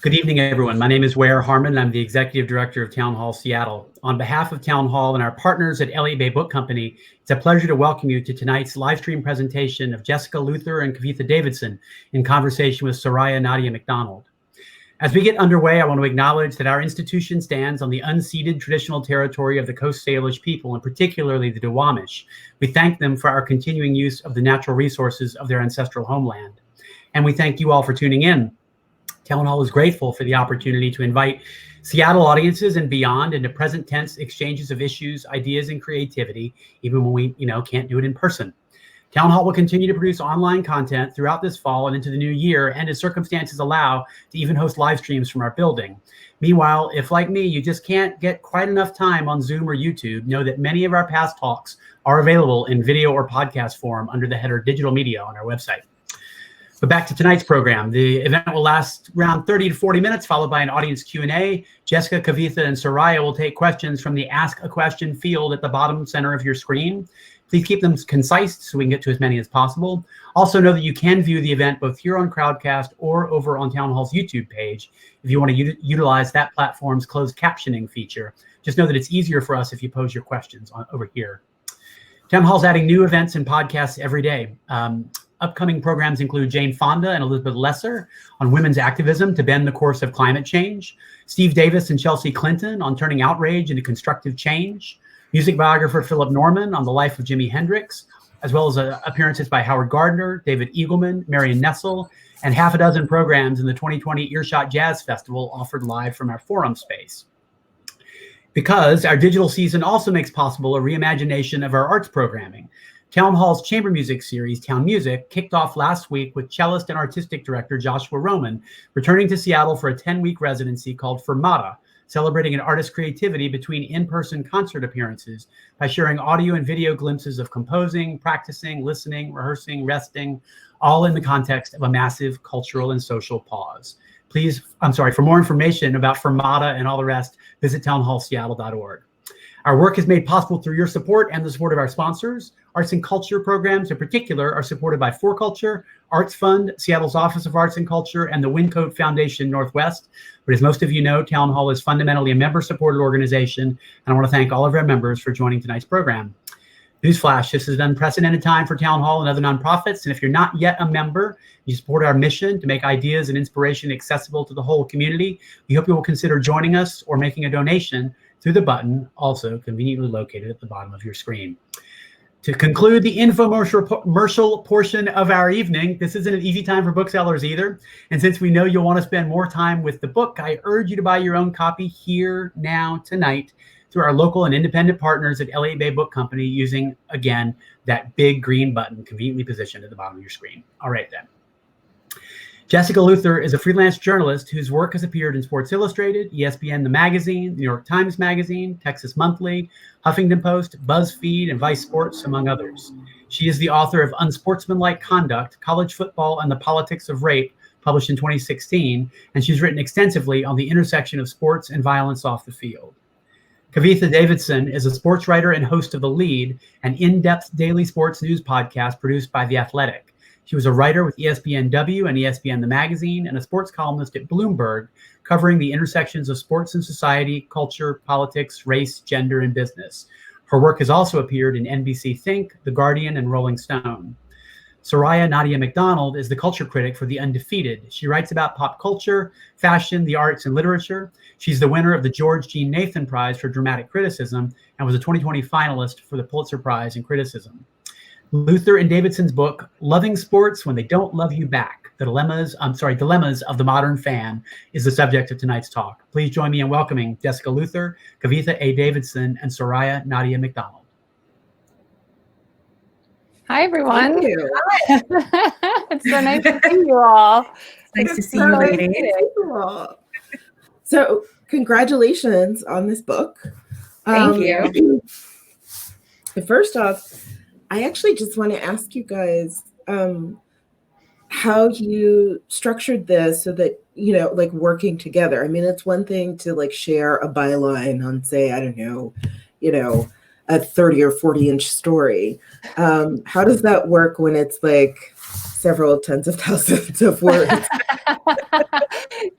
Good evening, everyone. My name is Ware Harmon. I'm the Executive Director of Town Hall Seattle. On behalf of Town Hall and our partners at Elliott Bay Book Company, it's a pleasure to welcome you to tonight's live stream presentation of Jessica Luther and Kavitha Davidson in conversation with Soraya Nadia McDonald. As we get underway, I want to acknowledge that our institution stands on the unceded traditional territory of the Coast Salish people, and particularly the Duwamish. We thank them for our continuing use of the natural resources of their ancestral homeland. And we thank you all for tuning in. Town Hall is grateful for the opportunity to invite Seattle audiences and beyond into present tense exchanges of issues, ideas, and creativity, even when we, can't do it in person. Town Hall will continue to produce online content throughout this fall and into the new year, and as circumstances allow, to even host live streams from our building. Meanwhile, if like me, you just can't get quite enough time on Zoom or YouTube, know that many of our past talks are available in video or podcast form under the header Digital Media on our website. But back to tonight's program. The event will last around 30 to 40 minutes, followed by an audience Q&A. Jessica, Kavitha, and Soraya will take questions from the Ask a Question field at the bottom center of your screen. Please keep them concise so we can get to as many as possible. Also know that you can view the event both here on Crowdcast or over on Town Hall's YouTube page if you want to utilize that platform's closed captioning feature. Just know that it's easier for us if you pose your questions over here. Town Hall's adding new events and podcasts every day. Upcoming programs include Jane Fonda and Elizabeth Lesser on women's activism to bend the course of climate change, Steve Davis and Chelsea Clinton on turning outrage into constructive change, music biographer Philip Norman on the life of Jimi Hendrix, as well as appearances by Howard Gardner, David Eagleman, Marion Nessel, and half a dozen programs in the 2020 Earshot Jazz Festival offered live from our forum space. Because our digital season also makes possible a reimagination of our arts programming. Town Hall's chamber music series, Town Music, kicked off last week with cellist and artistic director Joshua Roman, returning to Seattle for a 10-week residency called Fermata, celebrating an artist's creativity between in-person concert appearances by sharing audio and video glimpses of composing, practicing, listening, rehearsing, resting, all in the context of a massive cultural and social pause. For more information about Fermata and all the rest, visit townhallseattle.org. Our work is made possible through your support and the support of our sponsors. Arts and culture programs in particular are supported by For Culture, Arts Fund, Seattle's Office of Arts and Culture, and the Wyncote Foundation Northwest. But as most of you know, Town Hall is fundamentally a member-supported organization, and I want to thank all of our members for joining tonight's program. Newsflash, this is an unprecedented time for Town Hall and other nonprofits, and if you're not yet a member, you support our mission to make ideas and inspiration accessible to the whole community. We hope you will consider joining us or making a donation through the button, also conveniently located at the bottom of your screen. To conclude the infomercial portion of our evening, this isn't an easy time for booksellers either. And since we know you'll want to spend more time with the book, I urge you to buy your own copy here, now, tonight, through our local and independent partners at Elliott Bay Book Company using, again, that big green button conveniently positioned at the bottom of your screen. All right, then. Jessica Luther is a freelance journalist whose work has appeared in Sports Illustrated, ESPN The Magazine, New York Times Magazine, Texas Monthly, Huffington Post, BuzzFeed, and Vice Sports, among others. She is the author of Unsportsmanlike Conduct, College Football and the Politics of Rape, published in 2016, and she's written extensively on the intersection of sports and violence off the field. Kavitha Davidson is a sports writer and host of The Lead, an in-depth daily sports news podcast produced by The Athletic. She was a writer with ESPNW and ESPN The Magazine and a sports columnist at Bloomberg, covering the intersections of sports and society, culture, politics, race, gender, and business. Her work has also appeared in NBC Think, The Guardian, and Rolling Stone. Soraya Nadia McDonald is the culture critic for The Undefeated. She writes about pop culture, fashion, the arts, and literature. She's the winner of the George Jean Nathan Prize for Dramatic Criticism and was a 2020 finalist for the Pulitzer Prize in Criticism. Luther and Davidson's book, Loving Sports When They Don't Love You Back, Dilemmas of the Modern Fan, is the subject of tonight's talk. Please join me in welcoming Jessica Luther, Kavitha A. Davidson, and Soraya Nadia McDonald. Hi, everyone. Thank you. It's so nice to see you all. Nice to see you, ladies. So, congratulations on this book. Thank you. First off, I actually just want to ask you guys how you structured this so that, like working together. I mean, it's one thing to like share a byline on, say, I don't know, a 30 or 40-inch story. How does that work when it's like several tens of thousands of words?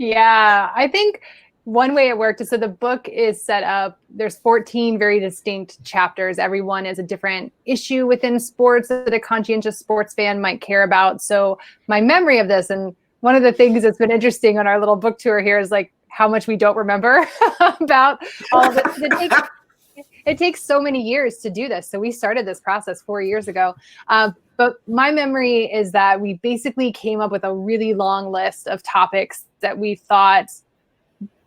Yeah, I think one way it worked is, so the book is set up, there's 14 very distinct chapters. Every one is a different issue within sports that a conscientious sports fan might care about. So my memory of this, and one of the things that's been interesting on our little book tour here, is like how much we don't remember about all of it. It takes so many years to do this. So we started this process 4 years ago. But my memory is that we basically came up with a really long list of topics that we thought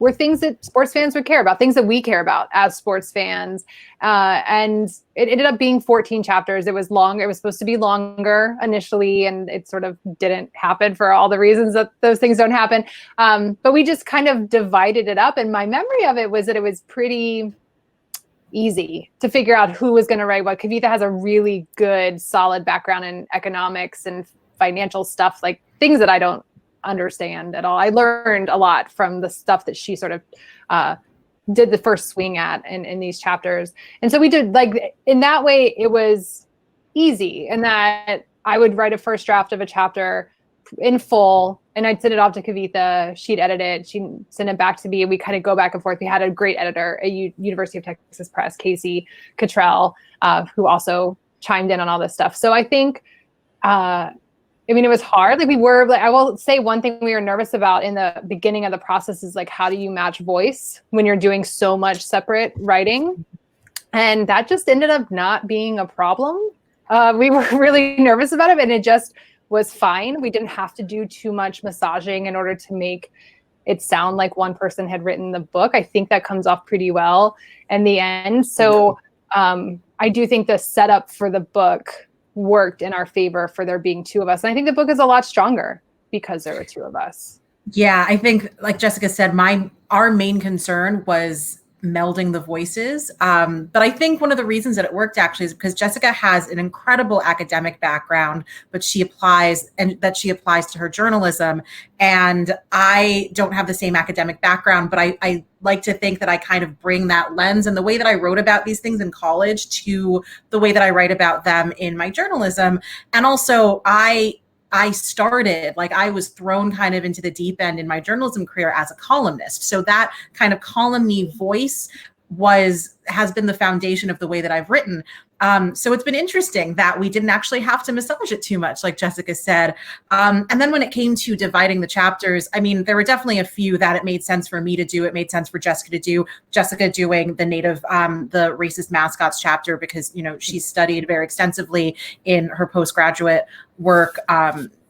were things that sports fans would care about, things that we care about as sports fans. And it ended up being 14 chapters. It was long. It was supposed to be longer initially, and it sort of didn't happen for all the reasons that those things don't happen. But we just kind of divided it up. And my memory of it was that it was pretty easy to figure out who was going to write what. Kavitha has a really good, solid background in economics and financial stuff, like things that I don't understand at all. I learned a lot from the stuff that she sort of did the first swing at in these chapters. And so we did, like, in that way, it was easy in that I would write a first draft of a chapter in full, and I'd send it off to Kavitha. She'd edit it. She'd send it back to me. We kind of go back and forth. We had a great editor at University of Texas Press, Casey Cottrell, who also chimed in on all this stuff. So I think, it was hard. Like, I will say one thing we were nervous about in the beginning of the process is, like, how do you match voice when you're doing so much separate writing? And that just ended up not being a problem. We were really nervous about it, and it just was fine. We didn't have to do too much massaging in order to make it sound like one person had written the book. I think that comes off pretty well in the end. So I do think the setup for the book worked in our favor for there being two of us. And I think the book is a lot stronger because there were two of us. Yeah, I think, like Jessica said, our main concern was melding the voices. But I think one of the reasons that it worked actually is because Jessica has an incredible academic background, but she applies to her journalism. And I don't have the same academic background, but I like to think that I kind of bring that lens and the way that I wrote about these things in college to the way that I write about them in my journalism. And also I started, like, I was thrown kind of into the deep end in my journalism career as a columnist. So that kind of columny voice has been the foundation of the way that I've written. So it's been interesting that we didn't actually have to massage it too much, like Jessica said. And then when it came to dividing the chapters, there were definitely a few that it made sense for me to do. It made sense for Jessica to do. Jessica doing the the racist mascots chapter, because, she studied very extensively in her postgraduate work,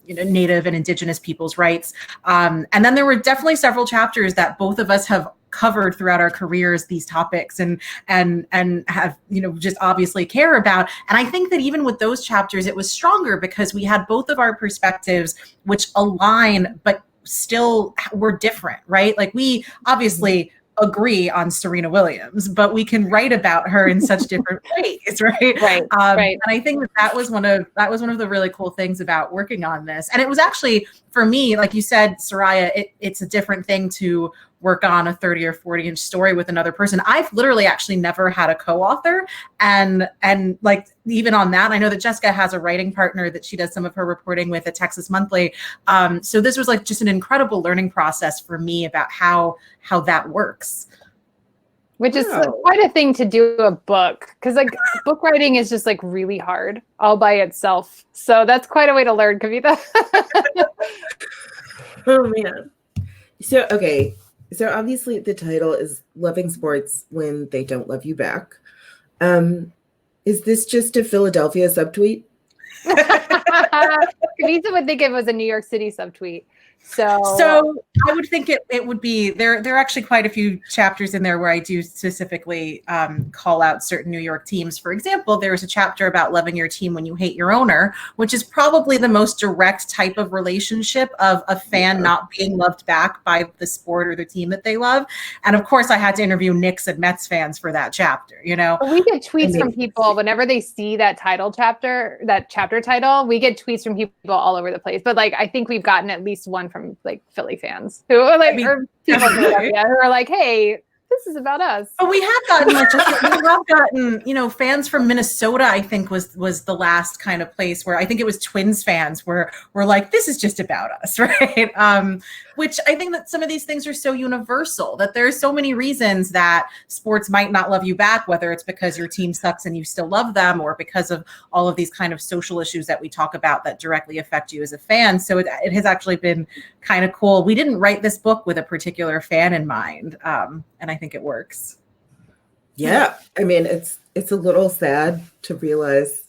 Native and Indigenous people's rights. And then there were definitely several chapters that both of us have covered throughout our careers, these topics, and have, just obviously care about. And I think that even with those chapters, it was stronger because we had both of our perspectives, which align, but still were different, right? Like, we obviously agree on Serena Williams, but we can write about her in such different ways, right? Right. And I think that was one of the really cool things about working on this. And it was actually, for me, like you said, Soraya, it's a different thing to work on a 30 or 40-inch story with another person. I've literally actually never had a co-author. And like, even on that, I know that Jessica has a writing partner that she does some of her reporting with at Texas Monthly. So this was like just an incredible learning process for me about how that works. Which is quite a thing to do a book, because, like, book writing is just, like, really hard all by itself. So that's quite a way to learn, Kavitha. Oh, man. So, okay. So obviously the title is Loving Sports When They Don't Love You Back. Is this just a Philadelphia subtweet? Kavitha would think it was a New York City subtweet. So I would think it would be, there are actually quite a few chapters in there where I do specifically call out certain New York teams. For example, there was a chapter about loving your team when you hate your owner, which is probably the most direct type of relationship of a fan not being loved back by the sport or the team that they love. And of course, I had to interview Knicks and Mets fans for that chapter, We get tweets from people whenever they see that chapter title, we get tweets from people all over the place. But, like, I think we've gotten at least one from, like, Philly fans who are like, or people who are like, hey, this is about us. But we have gotten fans from Minnesota, I think was the last kind of place where I think it was Twins fans were like, this is just about us, right? Which I think that some of these things are so universal that there are so many reasons that sports might not love you back, whether it's because your team sucks and you still love them, or because of all of these kind of social issues that we talk about that directly affect you as a fan. So it has actually been kind of cool. We didn't write this book with a particular fan in mind, and I think it works. Yeah, I mean, it's a little sad to realize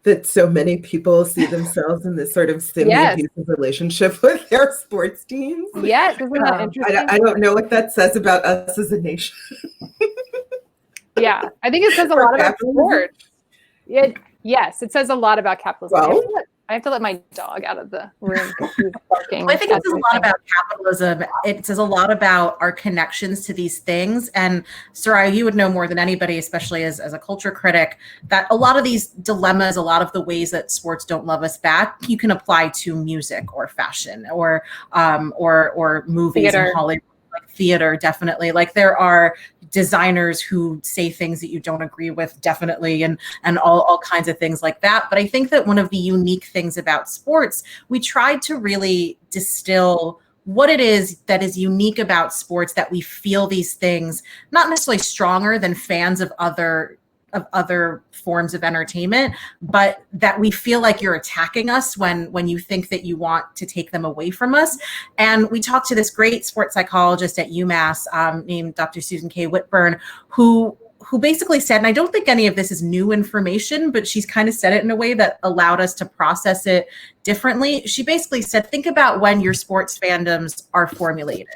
that so many people see themselves in this sort of semi-abusive relationship with their sports teams. Yes, isn't that interesting? I don't know what that says about us as a nation. Yeah, I think it says a lot about sports. Yes, it says a lot about capitalism. Well, I have to let my dog out of the room because he's barking. I think it says a lot about capitalism. It says a lot about our connections to these things. And Soraya, you would know more than anybody, especially as a culture critic, that a lot of these dilemmas, a lot of the ways that sports don't love us back, you can apply to music or fashion or movies and Hollywood. Like theater, definitely. Like there are designers who say things that you don't agree with, definitely, and all kinds of things like that. But I think that one of the unique things about sports, we tried to really distill what it is that is unique about sports, that we feel these things, not necessarily stronger than fans of other forms of entertainment, but that we feel like you're attacking us when you think that you want to take them away from us. And we talked to this great sports psychologist at UMass named Dr. Susan K. Whitburn, who basically said, and I don't think any of this is new information, but she's kind of said it in a way that allowed us to process it differently. She basically said, think about when your sports fandoms are formulated.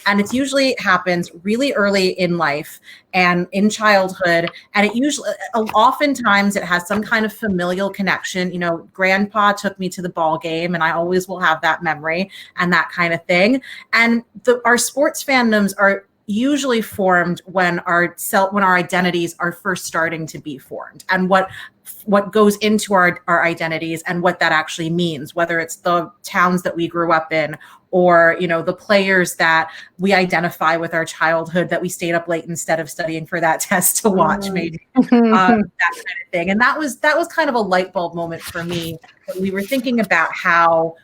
And it usually happens really early in life and in childhood. And it usually, oftentimes it has some kind of familial connection. You know, grandpa took me to the ball game and I always will have that memory and that kind of thing. And our sports fandoms are usually formed when our identities are first starting to be formed, and what goes into our identities and what that actually means, whether it's the towns that we grew up in, or the players that we identify with our childhood that we stayed up late instead of studying for that test to watch, maybe that kind of thing. And that was kind of a light bulb moment for me when we were thinking about how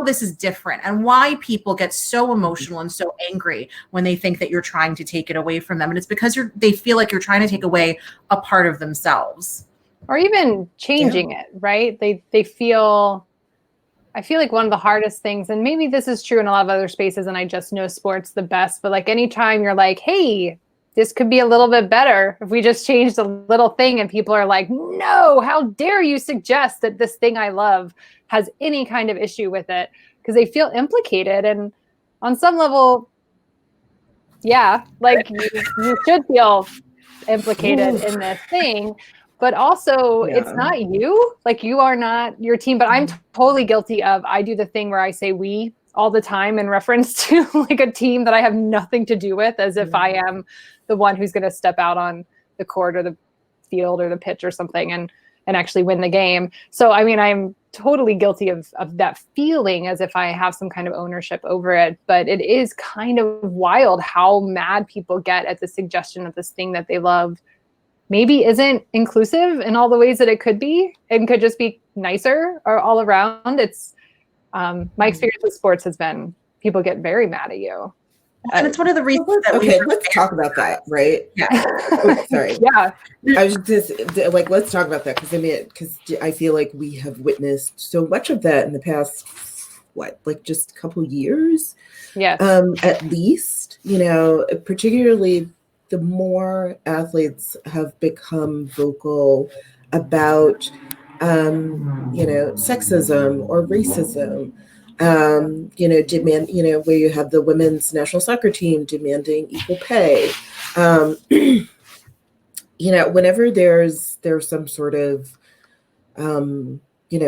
this is different and why people get so emotional and so angry when they think that you're trying to take it away from them. And it's because they feel like you're trying to take away a part of themselves. Or even changing it, right? I feel like one of the hardest things, and maybe this is true in a lot of other spaces and I just know sports the best, but like anytime you're like, hey, this could be a little bit better if we just changed a little thing, and people are like, no, how dare you suggest that this thing I love has any kind of issue with it, because they feel implicated. And on some level, yeah, like you should feel implicated in this thing, but also it's not you, like you are not your team. But I'm totally guilty of, I do the thing where I say we all the time in reference to like a team that I have nothing to do with, as if I am the one who's going to step out on the court or the field or the pitch or something and actually win the game. So, I mean, I'm totally guilty of that feeling as if I have some kind of ownership over it. But it is kind of wild how mad people get at the suggestion that this thing that they love maybe isn't inclusive in all the ways that it could be, and could just be nicer or all around. It's my experience with sports has been people get very mad at you. And it's one of the reasons that let's talk about that, right? Yeah. Oh, sorry. Yeah. I was just like, let's talk about that, because I feel like we have witnessed so much of that in the past, just a couple years? Yes. At least, particularly the more athletes have become vocal about, sexism or racism. Demand, where you have the women's national soccer team demanding equal pay. Whenever there's some sort of,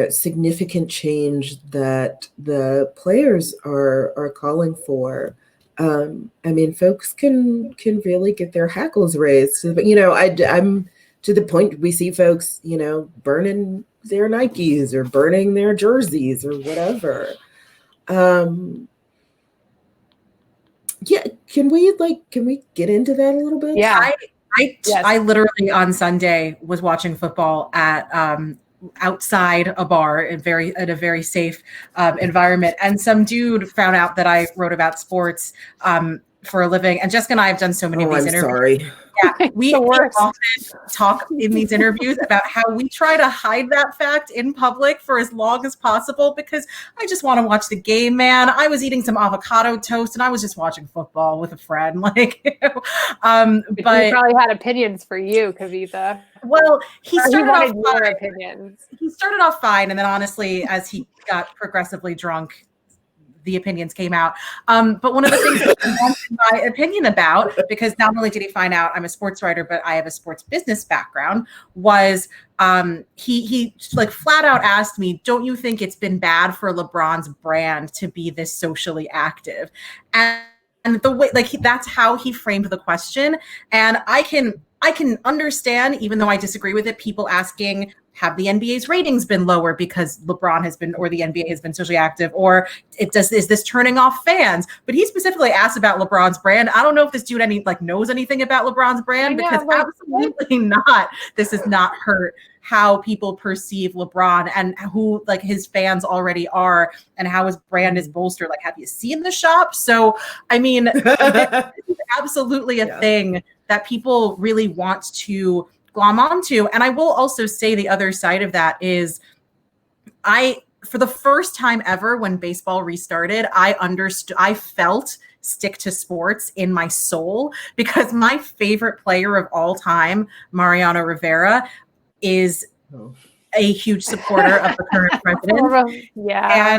significant change that the players are calling for, folks can really get their hackles raised. But, I'm to the point we see folks, burning their Nikes or burning their jerseys or whatever. Yeah, can we get into that a little bit? Yeah. I literally on Sunday was watching football at outside a bar in a very safe environment, and some dude found out that I wrote about sports for a living. And Jessica and I have done so many of these interviews. Sorry. Yeah, we The worst. often talk in these interviews about how we try to hide that fact in public for as long as possible because I just want to watch the game, man. I was eating some avocado toast and I was just watching football with a friend. Like, but he probably had opinions for you, Kavitha. Well, he started off your opinions. He started off fine, and then honestly, as he got progressively drunk, the opinions came out. But one of the things that he wanted my opinion about, because not only did he find out I'm a sports writer, but I have a sports business background, was he like flat out asked me, don't you think it's been bad for LeBron's brand to be this socially active? And the way, like, that's how he framed the question. And I can understand, even though I disagree with it, people asking, have the NBA's ratings been lower because LeBron has been, or the NBA has been socially active, or is this turning off fans? But he specifically asked about LeBron's brand. I don't know if this dude knows anything about LeBron's brand, because absolutely not. This has not hurt how people perceive LeBron and who like his fans already are and how his brand is bolstered. Like, have you seen the shop? So, I mean, this is absolutely a thing that people really want to glom onto. And I will also say the other side of that is for the first time ever when baseball restarted, I felt stick to sports in my soul, because my favorite player of all time, Mariano Rivera, is a huge supporter of the current president. Yeah.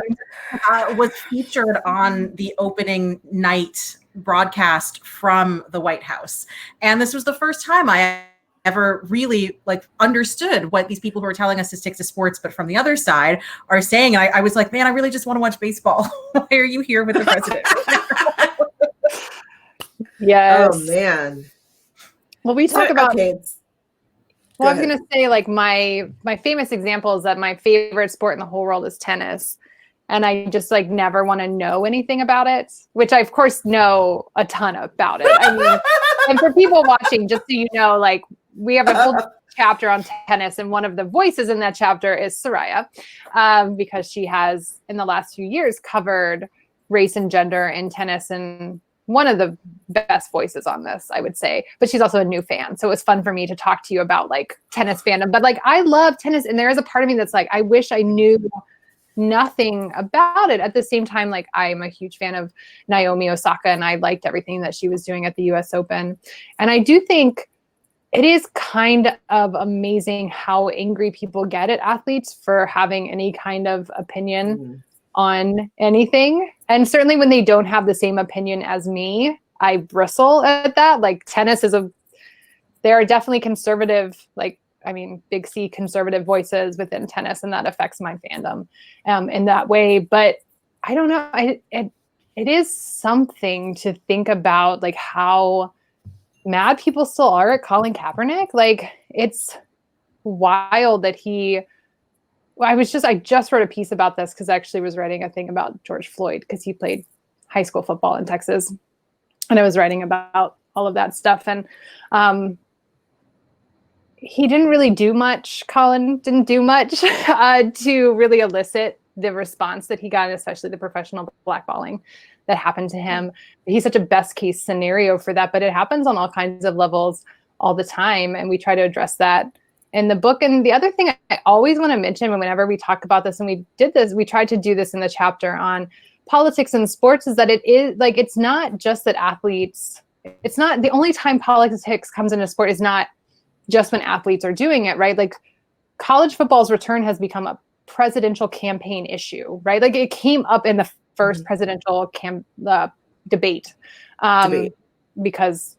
And was featured on the opening night broadcast from the White House. And this was the first time I ever really like understood what these people who are telling us to stick to sports, but from the other side are saying. And I was like, man, I really just want to watch baseball. Why are you here with the president? Yes. Oh man. Well, we talk about. Okay. Well, I was going to say, like, my famous example is that my favorite sport in the whole world is tennis. And I just like never want to know anything about it, which I of course know a ton about it. I mean, and for people watching, just so you know, like, we have a whole chapter on tennis, and one of the voices in that chapter is Soraya, because she has in the last few years covered race and gender in tennis, and one of the best voices on this, I would say. But she's also a new fan. So it was fun for me to talk to you about like tennis fandom. But like, I love tennis, and there is a part of me that's like, I wish I knew nothing about it. At the same time, like, I'm a huge fan of Naomi Osaka, and I liked everything that she was doing at the US Open. And I do think it is kind of amazing how angry people get at athletes for having any kind of opinion on anything. And certainly when they don't have the same opinion as me, I bristle at that. Like, tennis there are definitely conservative, like, I mean, big C conservative voices within tennis, and that affects my fandom in that way. But I don't know. It is something to think about, like, how mad people still are at Colin Kaepernick. Like, it's wild that I just wrote a piece about this because I actually was writing a thing about George Floyd, because he played high school football in Texas. And I was writing about all of that stuff. And he didn't really do much. Colin didn't do much to really elicit the response that he got, and especially the professional blackballing that happened to him. He's such a best case scenario for that, but it happens on all kinds of levels all the time. And we try to address that in the book. And the other thing I always want to mention whenever we talk about this, and we tried to do this in the chapter on politics and sports, is that it is like, it's not just that athletes, it's not the only time politics comes into sport is not just when athletes are doing it, right? Like, college football's return has become a presidential campaign issue, right? Like, it came up in the first presidential debate because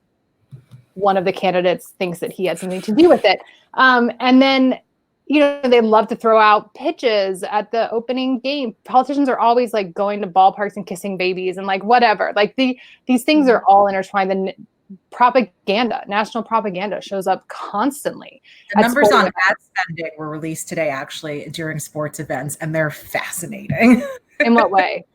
one of the candidates thinks that he had something to do with it. And then, you know, they love to throw out pitches at the opening game. Politicians are always like going to ballparks and kissing babies and like whatever. Like, these things are all intertwined. The propaganda, national propaganda shows up constantly. The numbers on ad spending were released today, actually, during sports events, and they're fascinating. In what way?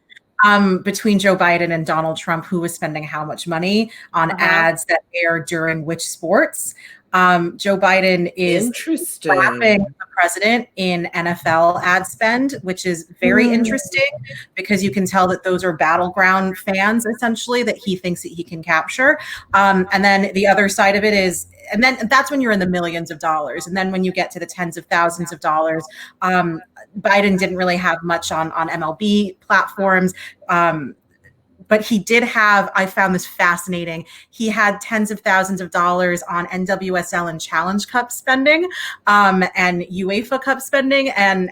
between Joe Biden and Donald Trump, who was spending how much money on ads that air during which sports. Joe Biden is slapping the president in NFL ad spend, which is very interesting because you can tell that those are battleground fans, essentially, that he thinks that he can capture. And then the other side of it is, and then that's when you're in the millions of dollars. And then when you get to the tens of thousands of dollars, Biden didn't really have much on MLB platforms. But he did have, I found this fascinating, he had tens of thousands of dollars on NWSL and Challenge Cup spending, and UEFA Cup spending, and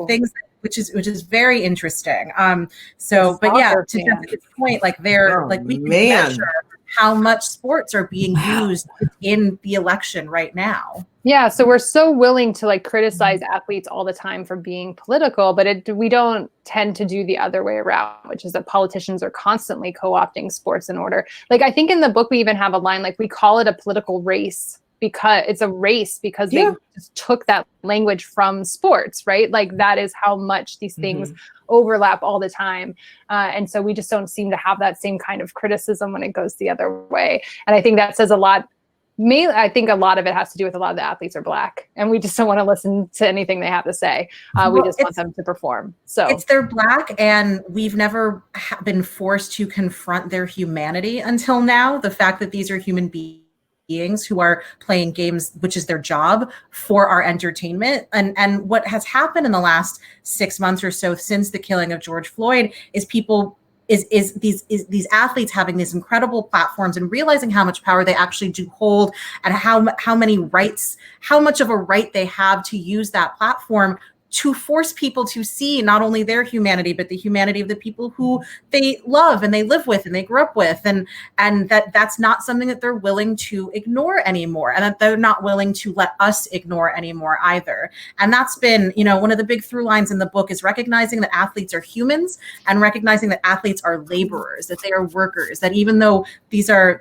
things, which is very interesting. But yeah, to Jessica's point, like we can measure how much sports are being used in the election right now. Yeah, so we're so willing to like criticize athletes all the time for being political, but we don't tend to do the other way around, which is that politicians are constantly co-opting sports in order. Like I think in the book we even have a line like we call it a political race because it's a race because they just took that language from sports, right? Like that is how much these things overlap all the time. And so we just don't seem to have that same kind of criticism when it goes the other way. And I think that says a lot. I think a lot of it has to do with a lot of the athletes are Black and we just don't want to listen to anything they have to say. We just want them to perform. So they're Black and we've never been forced to confront their humanity until now. The fact that these are human beings who are playing games, which is their job, for our entertainment. And what has happened in the last 6 months or so since the killing of George Floyd is these athletes having these incredible platforms and realizing how much power they actually do hold and how many rights, how much of a right they have to use that platform to force people to see not only their humanity, but the humanity of the people who they love and they live with and they grew up with. And that's not something that they're willing to ignore anymore, and that they're not willing to let us ignore anymore either. And that's been, one of the big through lines in the book is recognizing that athletes are humans and recognizing that athletes are laborers, that they are workers, that even though these are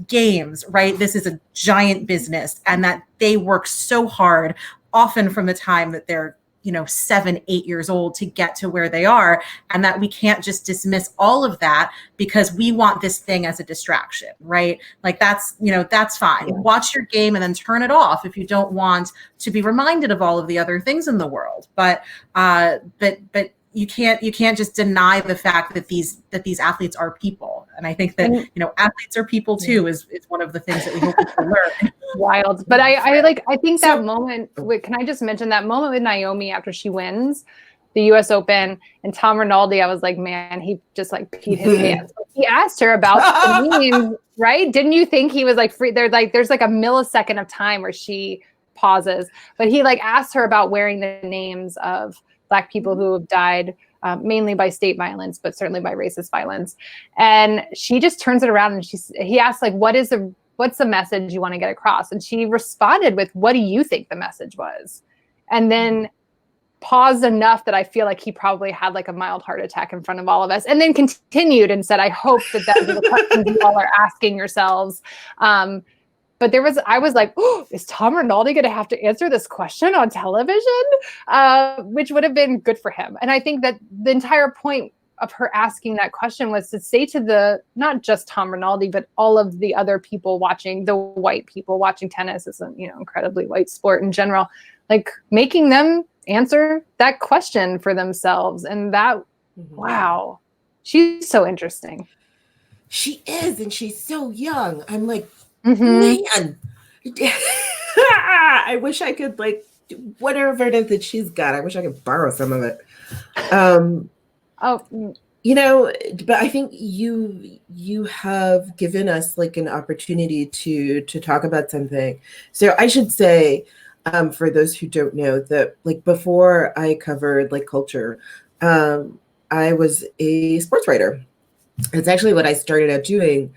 games, right? This is a giant business, and that they work so hard, often from the time that they're 7, 8 years old to get to where they are, and that we can't just dismiss all of that because we want this thing as a distraction, right? Like that's fine. Watch your game and then turn it off if you don't want to be reminded of all of the other things in the world. But you can't just deny the fact that these athletes are people. And I think that athletes are people too is one of the things that we hope people learn. Wild. But I think that moment, can I just mention that moment with Naomi after she wins the US Open and Tom Rinaldi, I was like, man, he just like peed his pants. He asked her about the names, right? Didn't you think he was like free? There's like a millisecond of time where she pauses, but he like asked her about wearing the names of Black people who have died mainly by state violence, but certainly by racist violence. And she just turns it around and he asked like, what's the message you want to get across? And she responded with, what do you think the message was? And then paused enough that I feel like he probably had like a mild heart attack in front of all of us, and then continued and said, I hope that is the question you all are asking yourselves. But I was like, oh, is Tom Rinaldi going to have to answer this question on television? Which would have been good for him. And I think that the entire point of her asking that question was to say to not just Tom Rinaldi, but all of the other people watching, the white people watching tennis is an incredibly white sport in general, like making them answer that question for themselves. And that, wow, she's so interesting. She is, and she's so young. I'm like, man, I wish I could like whatever it is that she's got. I wish I could borrow some of it. But I think you have given us like an opportunity to talk about something. So I should say, for those who don't know, that like before I covered like culture, I was a sports writer. It's actually what I started out doing.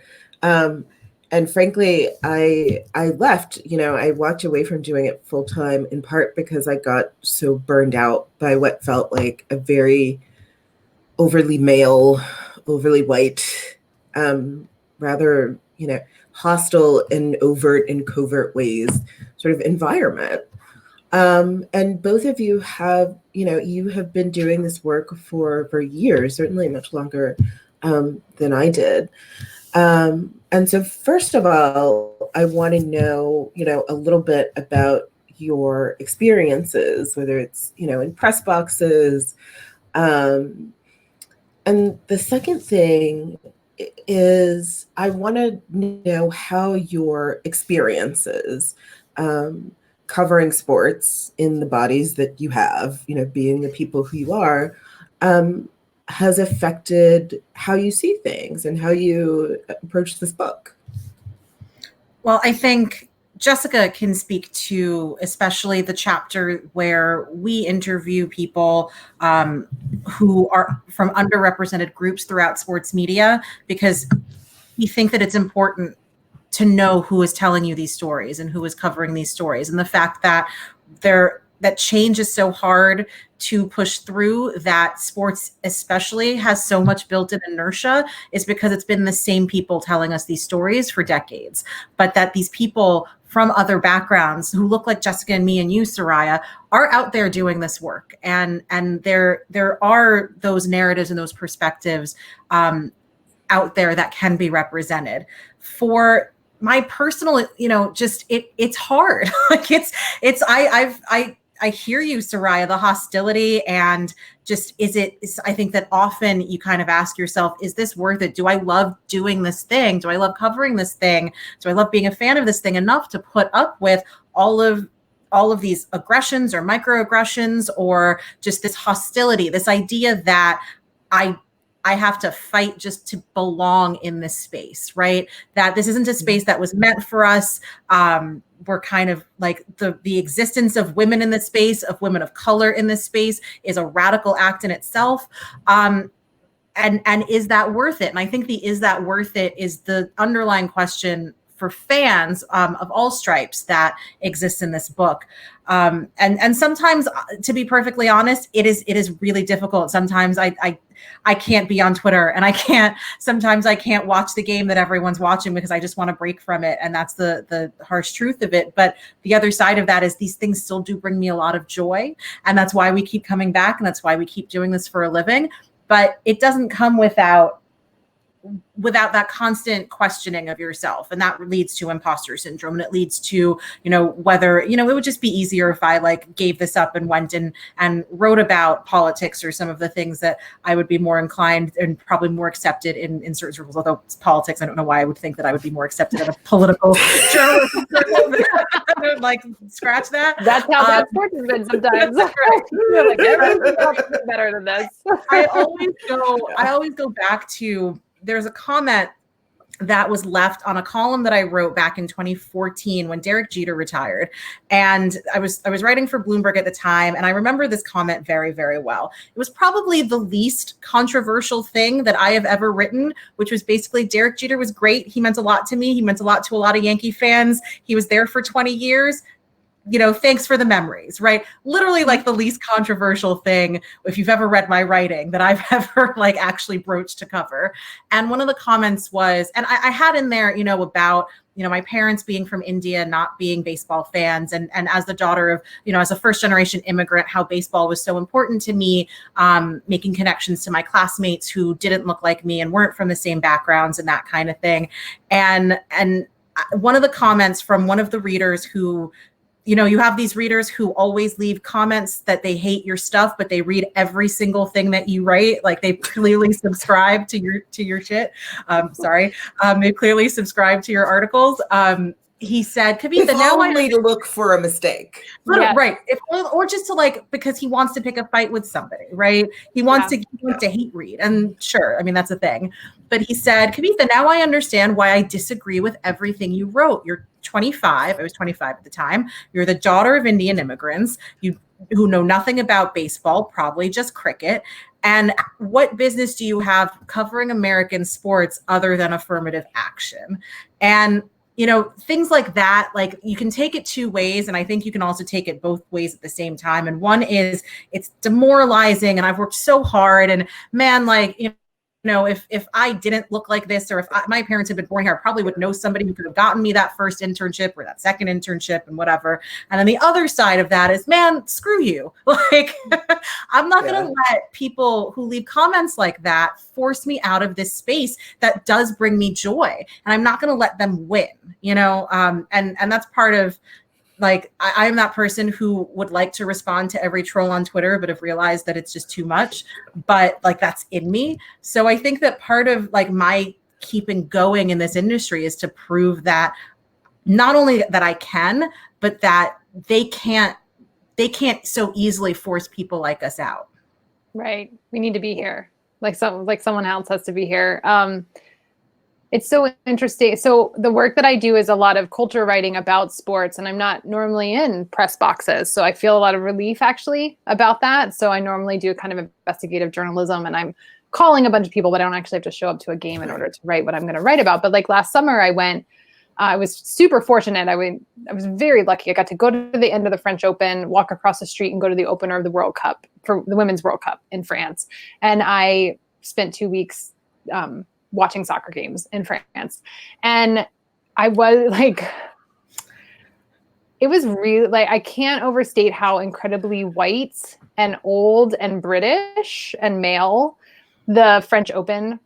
And frankly, I left, I walked away from doing it full time, in part because I got so burned out by what felt like a very overly male, overly white, rather, hostile and overt and covert ways sort of environment. And both of you have, you have been doing this work for years, certainly much longer than I did. And so first of all, I want to know, a little bit about your experiences, whether it's, in press boxes. And the second thing is I want to know how your experiences covering sports in the bodies that you have, being the people who you are, has affected how you see things and how you approach this book. Well, I think Jessica can speak to especially the chapter where we interview people who are from underrepresented groups throughout sports media, because we think that it's important to know who is telling you these stories and who is covering these stories. And the fact that that change is so hard to push through, that sports especially has so much built-in inertia, is because it's been the same people telling us these stories for decades. But that these people from other backgrounds who look like Jessica and me and you, Soraya, are out there doing this work. And there are those narratives and those perspectives out there that can be represented. For my personal, just it's hard. Like I hear you, Soraya, the hostility, and just I think that often you kind of ask yourself, is this worth it? Do I love doing this thing? Do I love covering this thing? Do I love being a fan of this thing enough to put up with all of these aggressions or microaggressions, or just this hostility, this idea that I have to fight just to belong in this space, right? That this isn't a space that was meant for us. We're kind of like the existence of women in this space, of women of color in this space, is a radical act in itself. And is that worth it? And I think is that worth it is the underlying question for fans of all stripes that exists in this book. And sometimes, to be perfectly honest, it is really difficult. Sometimes I can't be on Twitter, and sometimes I can't watch the game that everyone's watching because I just want to break from it. And that's the harsh truth of it. But the other side of that is these things still do bring me a lot of joy. And that's why we keep coming back. And that's why we keep doing this for a living. But it doesn't come without that constant questioning of yourself, and that leads to imposter syndrome, and it leads to whether it would just be easier if I gave this up and went and wrote about politics or some of the things that I would be more inclined and probably more accepted in certain circles. Although it's politics, I don't know why I would think that I would be more accepted in a political journalism circle. Scratch that. That's how bad sports has been sometimes. Everything's better than this. I always go back to, there's a comment that was left on a column that I wrote back in 2014 when Derek Jeter retired. And I was writing for Bloomberg at the time. And I remember this comment very, very well. It was probably the least controversial thing that I have ever written, which was basically, Derek Jeter was great. He meant a lot to me. He meant a lot to a lot of Yankee fans. He was there for 20 years. Thanks for the memories, right? Literally the least controversial thing, if you've ever read my writing, that I've ever actually broached to cover. And one of the comments was, and I had in there, about, my parents being from India, not being baseball fans. And as the daughter of, as a first generation immigrant, how baseball was so important to me, making connections to my classmates who didn't look like me and weren't from the same backgrounds and that kind of thing. And one of the comments from one of the readers who, you have these readers who always leave comments that they hate your stuff, but they read every single thing that you write. They clearly subscribe to your shit. Sorry. They clearly subscribe to your articles. He said, Kavitha, now I to look for a mistake. Yeah. Right. Or just to because he wants to pick a fight with somebody, right? He wants to hate read. And sure, I mean, that's a thing. But he said, Kavitha, now I understand why I disagree with everything you wrote. You're 25. I was 25 at the time. You're the daughter of Indian immigrants who know nothing about baseball, probably just cricket. And what business do you have covering American sports other than affirmative action? And things like that, you can take it two ways. And I think you can also take it both ways at the same time. And one is, it's demoralizing. And I've worked so hard, and man, know, if I didn't look like this, or if my parents had been born here, I probably would know somebody who could have gotten me that first internship or that second internship and whatever. And then the other side of that is, man, screw you. Like, I'm not going to let people who leave comments like that force me out of this space that does bring me joy. And I'm not going to let them win, you know? And that's part of, like, I'm that person who would like to respond to every troll on Twitter, but have realized that it's just too much. But like, that's in me. So I think that part of like my keeping going in this industry is to prove that not only that I can, but that they can't so easily force people like us out. Right. We need to be here. Like someone else has to be here. It's so interesting. So the work that I do is a lot of culture writing about sports, and I'm not normally in press boxes. So I feel a lot of relief actually about that. So I normally do kind of investigative journalism, and I'm calling a bunch of people, but I don't actually have to show up to a game in order to write what I'm going to write about. But like last summer I was super fortunate. I was very lucky. I got to go to the end of the French Open, walk across the street and go to the opener of the World Cup, for the Women's World Cup in France. And I spent 2 weeks, watching soccer games in France. And I was like, it was really like, I can't overstate how incredibly white and old and British and male the French Open,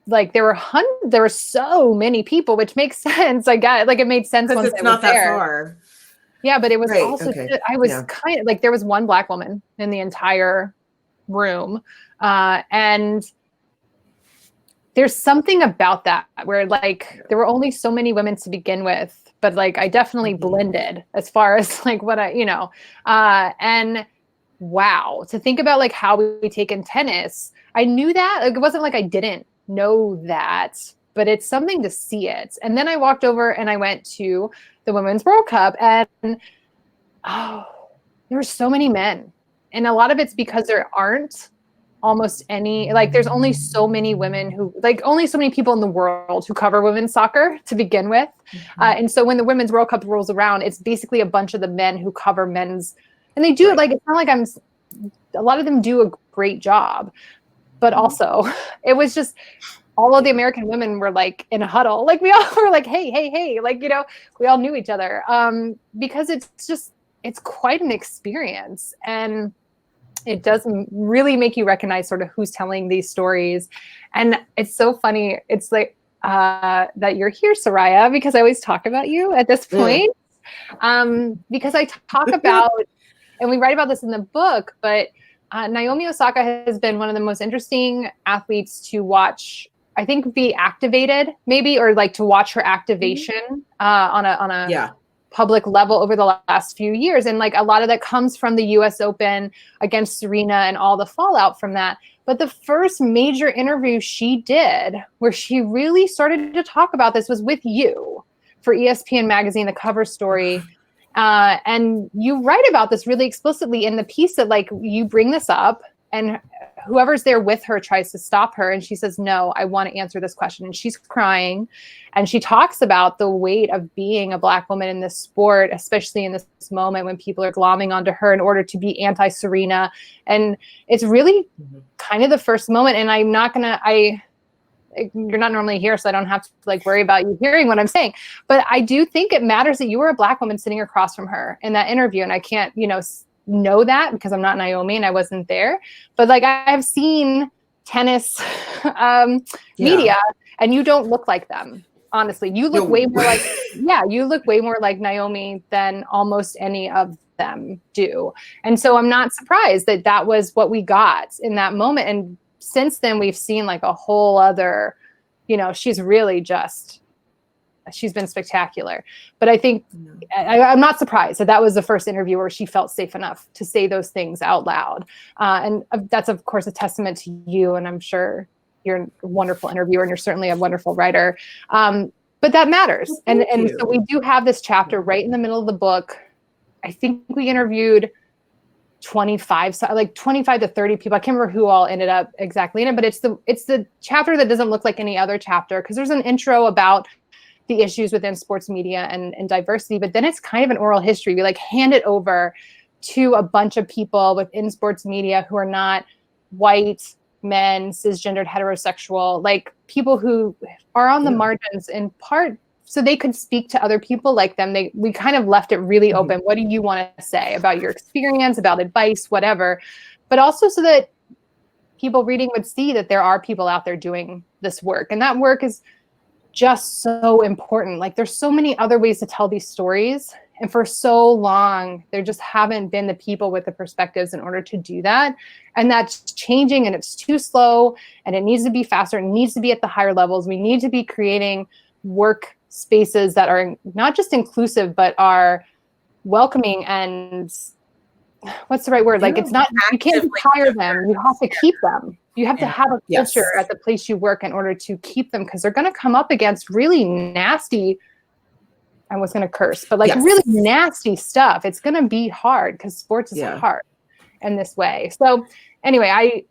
like there were so many people, which makes sense. I got it. Like it made sense once it's I not was that there. far. Yeah, but it was also, Okay. I was kind of like, there was one Black woman in the entire room. And there's something about that where like there were only so many women to begin with, but like I definitely blended as far as like what and wow, to think about like how we take in tennis. I knew that. Like, it wasn't like I didn't know that, but it's something to see it. And then I walked over and I went to the Women's World Cup, and there were so many men. And a lot of it's because there aren't almost any, like there's only so many women who, like only so many people in the world who cover women's soccer to begin with. And so when the Women's World Cup rolls around, it's basically a bunch of the men who cover men's, and they do it like, it's not like a lot of them do a great job, but also it was just all of the American women were like in a huddle. Like we all were like, hey, like, you know, we all knew each other because it's quite an experience. And it does really make you recognize sort of who's telling these stories. And it's so funny. It's like that you're here, Soraya, because I always talk about you at this point. Because I talk about, and we write about this in the book, but Naomi Osaka has been one of the most interesting athletes to watch, I think, be activated maybe, or like to watch her activation on a public level over the last few years. And like a lot of that comes from the US Open against Serena and all the fallout from that. But the first major interview she did where she really started to talk about this was with you for ESPN magazine, the cover story. And you write about this really explicitly in the piece that like you bring this up and whoever's there with her tries to stop her. And she says, no, I want to answer this question. And she's crying. And she talks about the weight of being a Black woman in this sport, especially in this moment when people are glomming onto her in order to be anti-Serena. And it's really kind of the first moment. And I'm not going to, you're not normally here, so I don't have to like worry about you hearing what I'm saying. But I do think it matters that you were a Black woman sitting across from her in that interview. And I can't, know that because I'm not Naomi and I wasn't there. But like I've seen tennis media, and you don't look like them. Honestly, you look way more like, you look way more like Naomi than almost any of them do. And so I'm not surprised that that was what we got in that moment. And since then we've seen like a whole other, she's really she's been spectacular. But I think I'm not surprised that was the first interview where she felt safe enough to say those things out loud. And that's of course a testament to you. And I'm sure you're a wonderful interviewer and you're certainly a wonderful writer. But that matters. Well, and so we do have this chapter right in the middle of the book. I think we interviewed 25 to 30 people. I can't remember who all ended up exactly in it, but it's the chapter that doesn't look like any other chapter because there's an intro about the issues within sports media and diversity, but then it's kind of an oral history. We like hand it over to a bunch of people within sports media who are not white, men, cisgendered, heterosexual, like people who are on the margins in part so they could speak to other people like them. We kind of left it really open. What do you want to say about your experience, about advice, whatever, but also so that people reading would see that there are people out there doing this work. And that work is just so important. Like there's so many other ways to tell these stories. And for so long, there just haven't been the people with the perspectives in order to do that. And that's changing, and it's too slow, and it needs to be faster. It needs to be at the higher levels. We need to be creating work spaces that are not just inclusive, but are welcoming and what's the right word? Like it's not, you can't just hire them. You have to keep them. You have to have a culture at the place you work in order to keep them, because they're going to come up against really nasty, I was going to curse, but like really nasty stuff. It's going to be hard because sports is hard in this way. So anyway,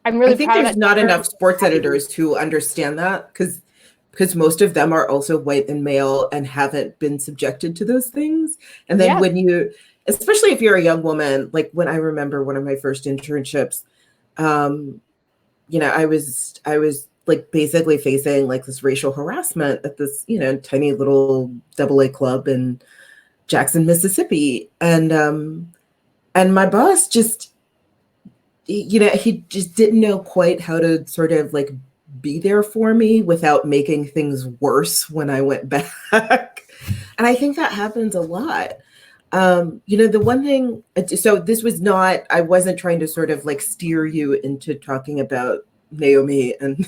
I'm really proud there's not enough sports editors who understand that, because most of them are also white and male and haven't been subjected to those things. And then when you, especially if you're a young woman, like when I remember one of my first internships, you know, I was like basically facing like this racial harassment at this, you know, tiny little AA club in Jackson, Mississippi. And my boss just, you know, he just didn't know quite how to sort of like be there for me without making things worse when I went back. And I think that happens a lot. You know, the one thing, so this was not, I wasn't trying to sort of like steer you into talking about Naomi and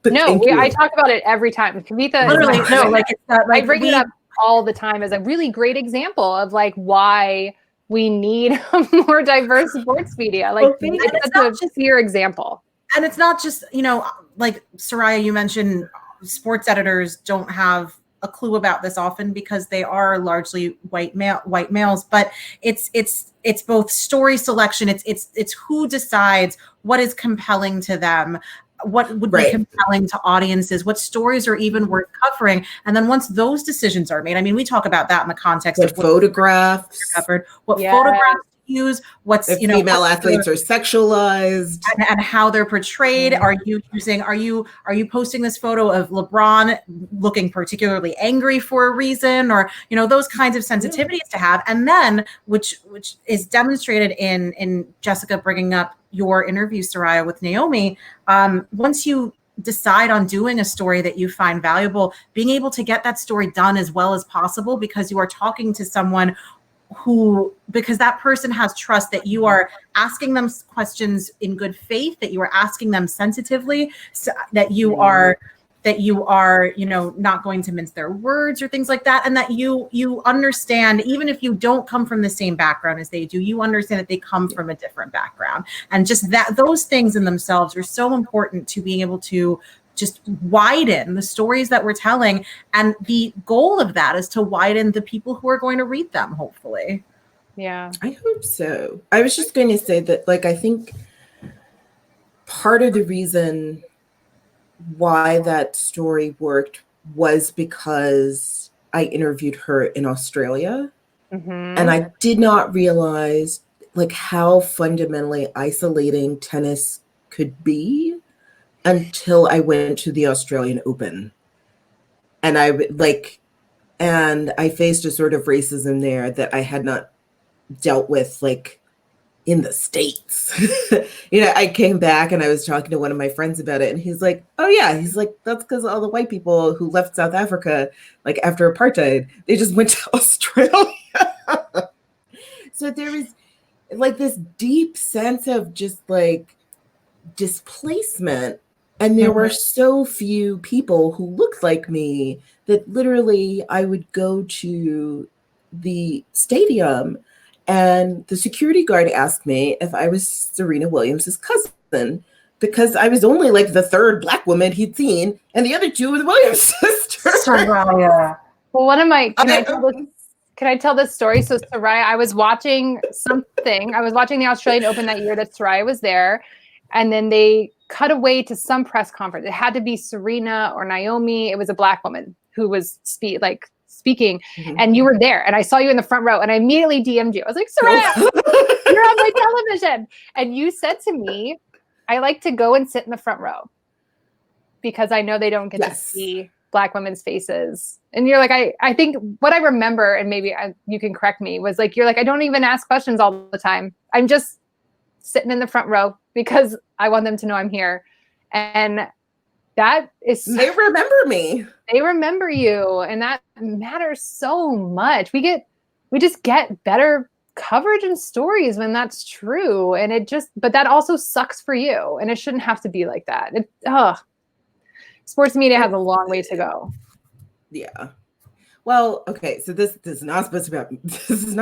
no, I talk about it every time. Kavitha, literally, no, like it's not, like I bring it up all the time as a really great example of like why we need a more diverse sports media. Like it's such a clear example. And it's not just, you know, like Soraya, you mentioned sports editors don't have a clue about this often because they are largely white males, but it's both story selection. It's who decides what is compelling to them, what would be compelling to audiences, what stories are even worth covering. And then once those decisions are made, I mean, we talk about that in the context of what photographs covered, what photographs use, what's, if you know, female athletes are sexualized and how they're portrayed. Are you posting this photo of LeBron looking particularly angry for a reason, or, you know, those kinds of sensitivities to have. And then which is demonstrated in Jessica bringing up your interview, Soraya, with Naomi. Once you decide on doing a story that you find valuable, being able to get that story done as well as possible, because you are talking to someone because that person has trust that you are asking them questions in good faith, that you are asking them sensitively, so that you are, you know, not going to mince their words or things like that. And that you understand, even if you don't come from the same background as they do, you understand that they come from a different background. And just that, those things in themselves are so important to being able to just widen the stories that we're telling. And the goal of that is to widen the people who are going to read them, hopefully. Yeah. I hope so. I was just going to say that, like, I think part of the reason why that story worked was because I interviewed her in Australia. And I did not realize like how fundamentally isolating tennis could be until I went to the Australian Open. And I faced a sort of racism there that I had not dealt with like in the States. You know, I came back and I was talking to one of my friends about it, and he's like, oh yeah, he's like, that's because all the white people who left South Africa, like after apartheid, they just went to Australia. So there was like this deep sense of just like displacement. And there were so few people who looked like me that literally I would go to the stadium and the security guard asked me if I was Serena Williams' cousin, because I was only like the third Black woman he'd seen, and the other two were the Williams sisters. Soraya. Well, can I tell this story? So Soraya, I was watching the Australian Open that year that Soraya was there, and then they cut away to some press conference. It had to be Serena or Naomi. It was a Black woman who was speaking, and you were there, and I saw you in the front row, and I immediately DM'd you. I was like, Soraya, you're on my television. And you said to me, I like to go and sit in the front row because I know they don't get to Yes. see Black women's faces. And you're like, I think what I remember, and maybe you can correct me, was like, you're like, I don't even ask questions all the time. I'm just sitting in the front row because I want them to know I'm here. And that is, They remember me. they remember you. And that matters so much. We just get better coverage and stories when that's true. And but that also sucks for you. And it shouldn't have to be like that. Sports media has a long way to go. Yeah. Well, okay. So this is not supposed to be about me. This is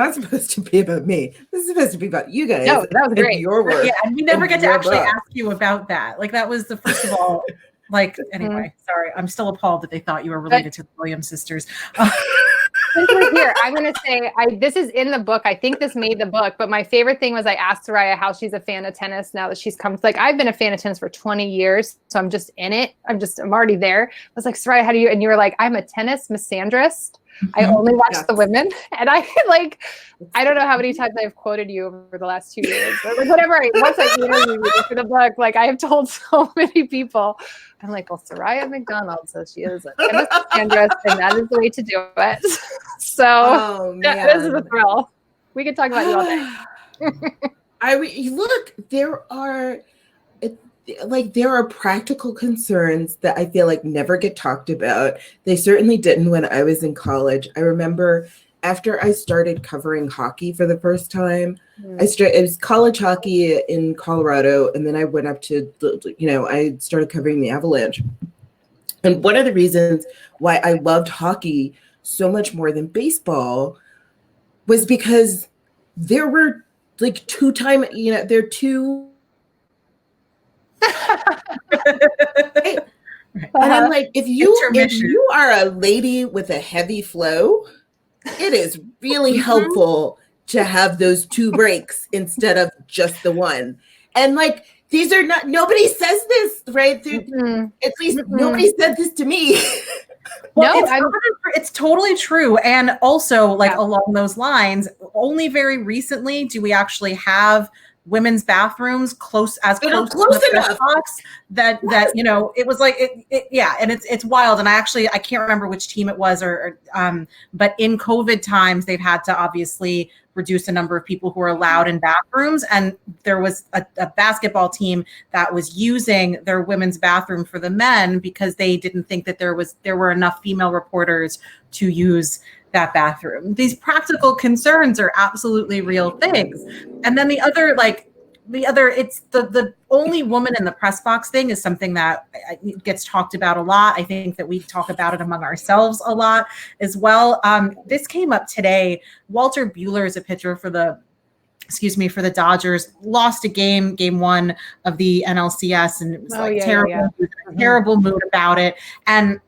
supposed to be about you guys. No, that was great. Your work. Yeah, and we never and get to your actually book. ask you about that. Like that was the first of all. Like anyway, sorry, I'm still appalled that they thought you were related to the Williams sisters. Since we're here, I'm going to say this is in the book. I think this made the book, but my favorite thing was I asked Soraya how she's a fan of tennis now that she's come. It's like, I've been a fan of tennis for 20 years, so I'm just in it. I'm already there. I was like, Soraya, how do you? And you were like, I'm a tennis misandrist. I only watch the women. And I don't know how many times I've quoted you over the last 2 years. Or like whatever, once I interviewed you for the book, like I have told so many people. I'm like, well, Soraya McDonald says she is a tennis misandrist, and that is the way to do it. So this is a thrill. We could talk about you all day. Look, there are practical concerns that I feel like never get talked about. They certainly didn't when I was in college. I remember after I started covering hockey for the first time, it was college hockey in Colorado, and then I went up to, I started covering the Avalanche. And one of the reasons why I loved hockey so much more than baseball was because there were like they're two. And I'm like, if you are a lady with a heavy flow, it is really helpful to have those two breaks instead of just the one. And like, these are not, nobody says this, right? At least nobody said this to me. Well, it's totally true. And also, along those lines, only very recently do we actually have women's bathrooms close to the press box that it was like and it's wild. And I can't remember which team it was but in COVID times they've had to obviously reduce the number of people who are allowed in bathrooms, and there was a basketball team that was using their women's bathroom for the men because they didn't think that there were enough female reporters to use that bathroom. These practical concerns are absolutely real things. And then the other, it's the only woman in the press box thing is something that gets talked about a lot. I think that we talk about it among ourselves a lot as well. This came up today. Walter Buehler is a pitcher for the Dodgers, lost a game one of the NLCS, and it was terrible. Terrible mood about it. And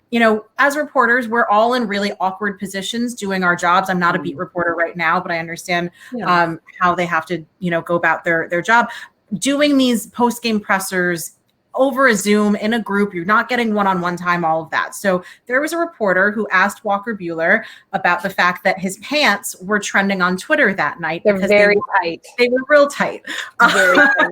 as reporters, we're all in really awkward positions doing our jobs. I'm not a beat reporter right now, but I understand how they have to, go about their job. Doing these post-game pressers over a Zoom in a group, you're not getting one-on-one time, all of that. So there was a reporter who asked Walker Buehler about the fact that his pants were trending on Twitter that night. They're very tight. They were real tight. Very tight.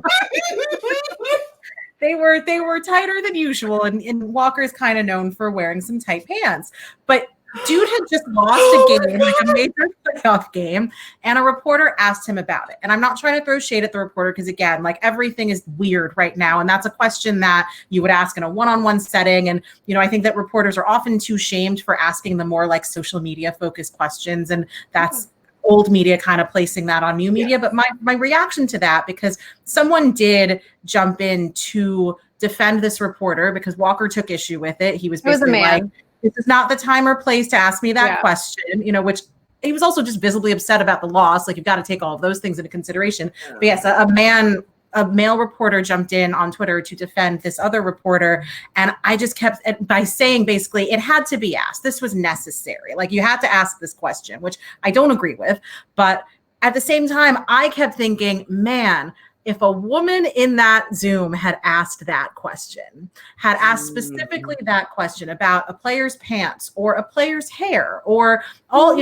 They were tighter than usual, and Walker's kind of known for wearing some tight pants. But dude had just lost a game, like a major playoff game, and a reporter asked him about it. And I'm not trying to throw shade at the reporter because, again, everything is weird right now, and that's a question that you would ask in a one-on-one setting. And I think that reporters are often too shamed for asking the more social media focused questions, and that's old media kind of placing that on new media. But my reaction to that, because someone did jump in to defend this reporter because Walker took issue with it. He was basically like, this is not the time or place to ask me that question, which he was also just visibly upset about the loss. You've got to take all of those things into consideration. But yes, a male reporter jumped in on Twitter to defend this other reporter. And I just kept by saying, basically, it had to be asked. This was necessary. You had to ask this question, which I don't agree with. But at the same time, I kept thinking, man, if a woman in that Zoom had asked that question, had asked specifically that question about a player's pants or a player's hair or all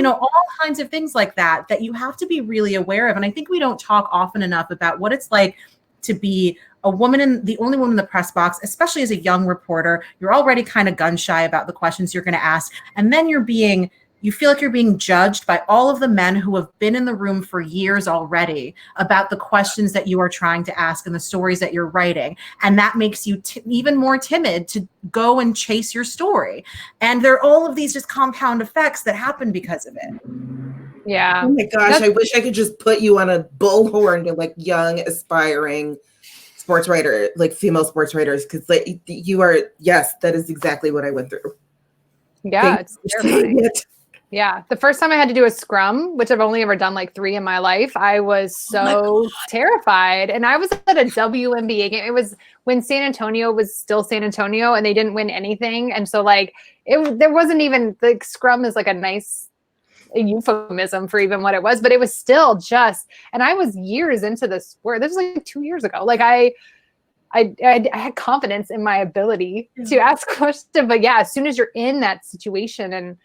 kinds of things like that you have to be really aware of. And I think we don't talk often enough about what it's like to be the only woman in the press box, especially as a young reporter, you're already kind of gun shy about the questions you're going to ask. And then you feel like you're being judged by all of the men who have been in the room for years already about the questions that you are trying to ask and the stories that you're writing. And that makes you even more timid to go and chase your story. And there are all of these just compound effects that happen because of it. Yeah. Oh my gosh, I wish I could just put you on a bullhorn to like young, aspiring sports writer, like female sports writers, because like you are, yes, that is exactly what I went through. Yeah, it's terrifying. Yeah. The first time I had to do a scrum, which I've only ever done like 3 in my life, I was so terrified. And I was at a WNBA game. It was when San Antonio was still San Antonio and they didn't win anything. And so like there wasn't even, like, scrum is like a euphemism for even what it was, but it was still just, and I was years into the sport. This was like 2 years ago. Like I had confidence in my ability to ask questions, but yeah, as soon as you're in that situation, and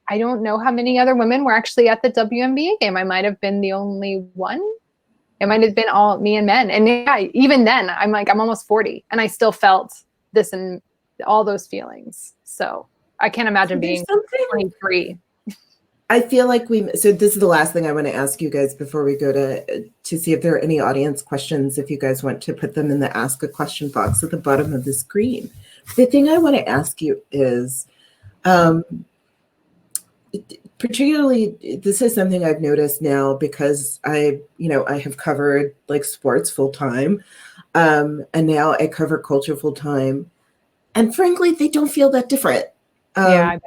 I don't know how many other women were actually at the WNBA game. I might have been the only one. It might have been all me and men. And yeah, even then I'm almost 40 and I still felt this and all those feelings. So I can't imagine being 23. I feel like so this is the last thing I want to ask you guys before we go to see if there are any audience questions, if you guys want to put them in the ask a question box at the bottom of the screen. The thing I want to ask you is, particularly, this is something I've noticed now because I have covered like sports full time, and now I cover culture full time, and frankly, they don't feel that different. Yeah, I bet.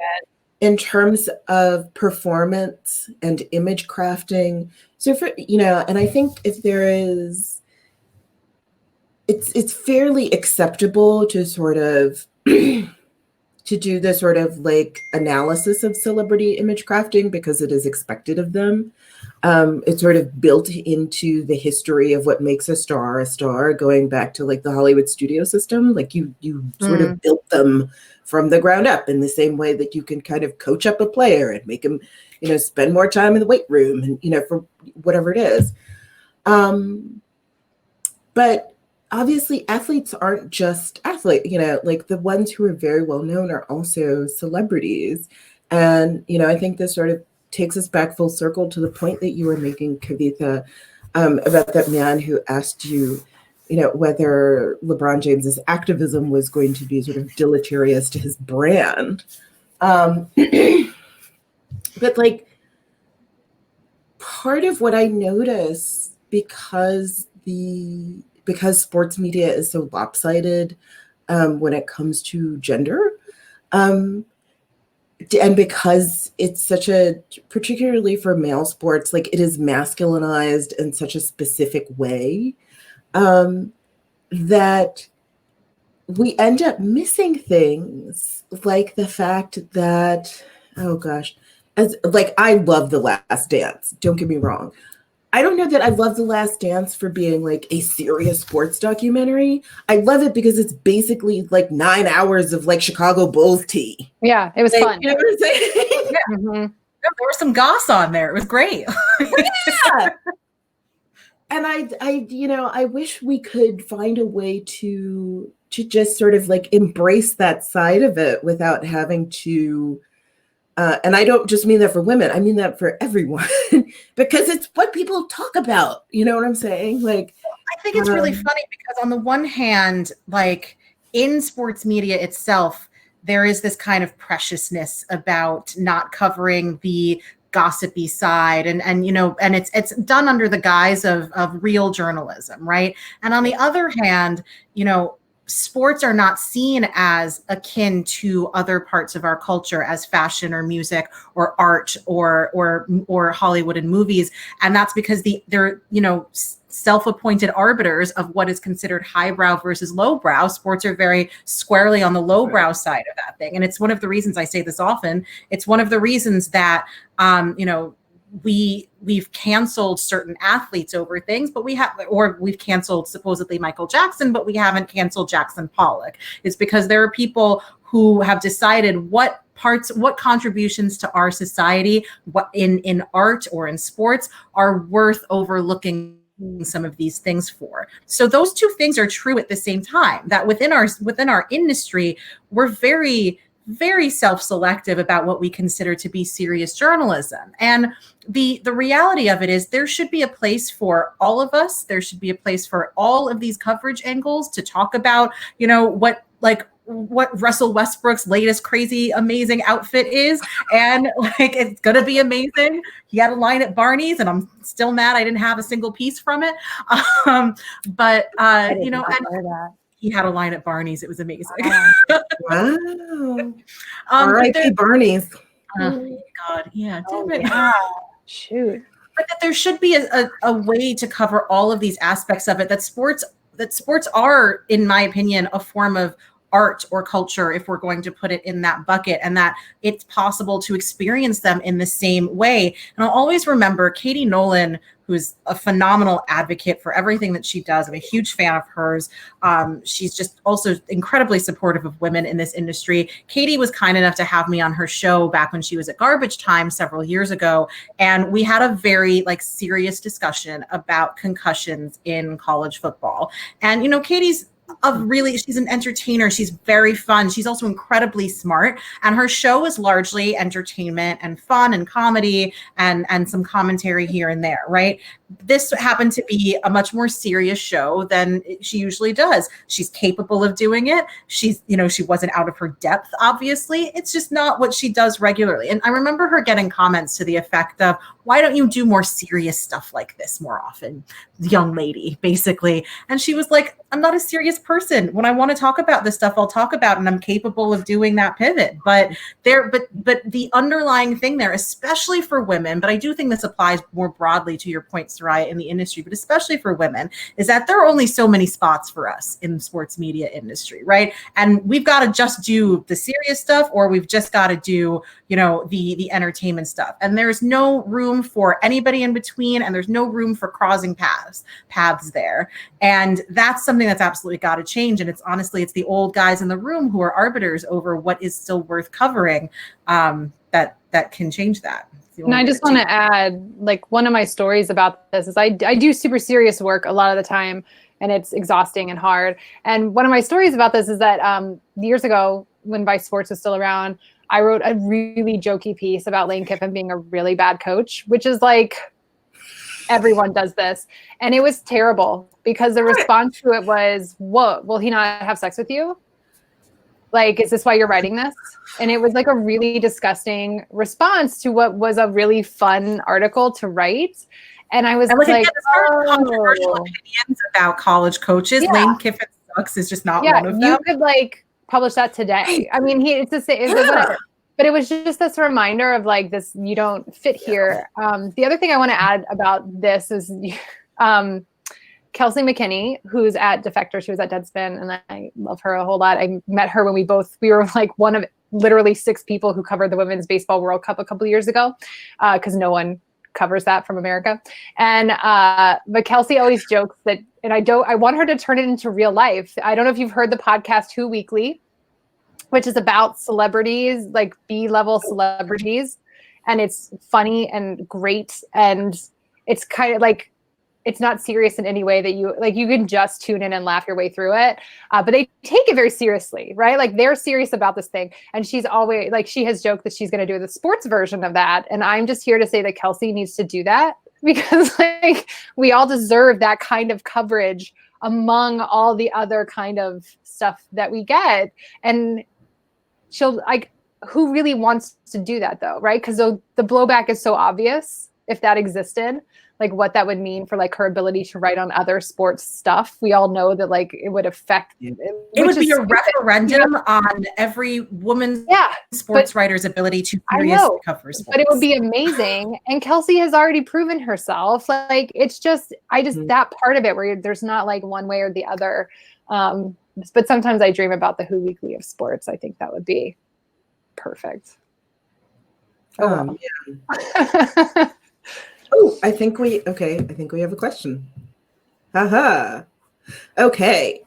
In terms of performance and image crafting. So and I think if there is, it's fairly acceptable to sort of to do the sort of like analysis of celebrity image crafting because it is expected of them. It's sort of built into the history of what makes a star, going back to like the Hollywood studio system. Like you sort of built them from the ground up in the same way that you can kind of coach up a player and make him, spend more time in the weight room and, for whatever it is. But obviously athletes aren't just athletes, like the ones who are very well known are also celebrities. And, I think this sort of takes us back full circle to the point that you were making, Kavitha, about that man who asked you, whether LeBron James's activism was going to be sort of deleterious to his brand. But like part of what I notice because sports media is so lopsided when it comes to gender, and because it's such particularly for male sports, like it is masculinized in such a specific way, that we end up missing things like the fact that, oh gosh, I love The Last Dance. Don't get me wrong. I don't know that I love The Last Dance for being like a serious sports documentary. I love it because it's basically like 9 hours of like Chicago Bulls tea. Yeah, it was fun. You know what I'm saying? Yeah. Mm-hmm. There was some goss on there. It was great. Yeah. And I wish we could find a way to just sort of like embrace that side of it without having to, and I don't just mean that for women, I mean that for everyone, because it's what people talk about. You know what I'm saying? Like, I think it's really funny because on the one hand, like in sports media itself, there is this kind of preciousness about not covering the gossipy side and it's done under the guise of real journalism, right? And on the other hand, sports are not seen as akin to other parts of our culture as fashion or music or art or Hollywood and movies, and that's because they're self-appointed arbiters of what is considered highbrow versus lowbrow. Sports are very squarely on the lowbrow side of that thing. And it's one of the reasons I say this often. It's one of the reasons that, we've canceled certain athletes over things, but we've canceled supposedly Michael Jackson, but we haven't canceled Jackson Pollock. It's because there are people who have decided what contributions to our society, what in art or in sports are worth overlooking some of these things for. So those two things are true at the same time, that within our industry, we're very, very self-selective about what we consider to be serious journalism. And the reality of it is there should be a place for all of us. There should be a place for all of these coverage angles to talk about, what Russell Westbrook's latest crazy, amazing outfit is. And it's going to be amazing. He had a line at Barney's and I'm still mad I didn't have a single piece from it. He had a line at Barney's. It was amazing. Wow. R.I.P. Barney's. Oh, God. Yeah. Damn it. Yeah. Shoot. But that there should be a way to cover all of these aspects of it, that sports are, in my opinion, a form of art or culture, if we're going to put it in that bucket, and that it's possible to experience them in the same way. And I'll always remember Katie Nolan, who's a phenomenal advocate for everything that she does. I'm a huge fan of hers. She's just also incredibly supportive of women in this industry. Katie was kind enough to have me on her show back when she was at Garbage Time several years ago. And we had a very serious discussion about concussions in college football. And, Katie's she's an entertainer. She's very fun. She's also incredibly smart. And her show is largely entertainment and fun and comedy and some commentary here and there, right? This happened to be a much more serious show than she usually does. She's capable of doing it. She's, she wasn't out of her depth, obviously. It's just not what she does regularly. And I remember her getting comments to the effect of, why don't you do more serious stuff like this more often, young lady, basically. And she was like, I'm not a serious person. When I want to talk about this stuff, I'll talk about it, and I'm capable of doing that pivot. But the underlying thing there, especially for women, but I do think this applies more broadly to your point, Soraya, in the industry, but especially for women, is that there are only so many spots for us in the sports media industry, right? And we've got to just do the serious stuff, or we've just got to do, the entertainment stuff. And there's no room for anybody in between, and there's no room for crossing paths there. And that's something that's absolutely got to change. And it's the old guys in the room who are arbiters over what is still worth covering, that can change that. And I just want to add, one of my stories about this is I do super serious work a lot of the time, and it's exhausting and hard. And one of my stories about this is that years ago, when Vice Sports was still around, I wrote a really jokey piece about Lane Kiffin being a really bad coach, which is everyone does this. And it was terrible because the response to it was, whoa, will he not have sex with you? Is this why you're writing this? And it was a really disgusting response to what was a really fun article to write. And I was controversial opinions about college coaches. Yeah. Lane Kiffin sucks is just not one of them. You could publish that today. I mean, it's the same, whatever. But it was just this reminder of this, you don't fit here. The other thing I want to add about this is Kelsey McKinney, who's at Defector. She was at Deadspin, and I love her a whole lot. I met her when we were one of literally 6 people who covered the Women's Baseball World Cup a couple of years ago, because no one covers that from America. And but Kelsey always jokes that, and I want her to turn it into real life. I don't know if you've heard the podcast Who Weekly, which is about celebrities, B-level celebrities, and it's funny and great, and it's kind of it's not serious in any way that you can just tune in and laugh your way through it. But they take it very seriously, right? They're serious about this thing. And she's always she has joked that she's going to do the sports version of that. And I'm just here to say that Kelsey needs to do that, because we all deserve that kind of coverage among all the other kind of stuff that we get. And she'll who really wants to do that though, right? Because the blowback is so obvious if that existed. What that would mean for her ability to write on other sports stuff. We all know that it would affect. It would be a referendum on every woman's sports writer's ability to seriously cover sports. But it would be amazing. And Kelsey has already proven herself. It's just, that part of it where there's not one way or the other. But sometimes I dream about the Who Weekly of sports. I think that would be perfect. Yeah. Oh, I think we have a question. Haha. Okay.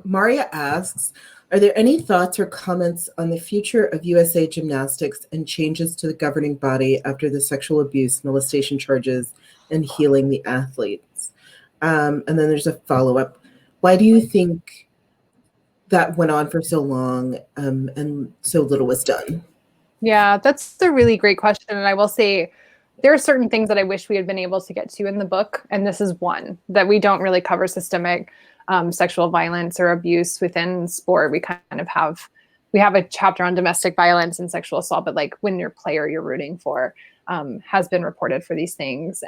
Maria asks, are there any thoughts or comments on the future of USA Gymnastics and changes to the governing body after the sexual abuse, molestation charges, and healing the athletes? And then there's a follow-up. Why do you think that went on for so long and so little was done? Yeah, that's a really great question. And I will say there are certain things that I wish we had been able to get to in the book. And this is one that we don't really cover: systemic sexual violence or abuse within sport. We have a chapter on domestic violence and sexual assault, but like when your player you're rooting for has been reported for these things.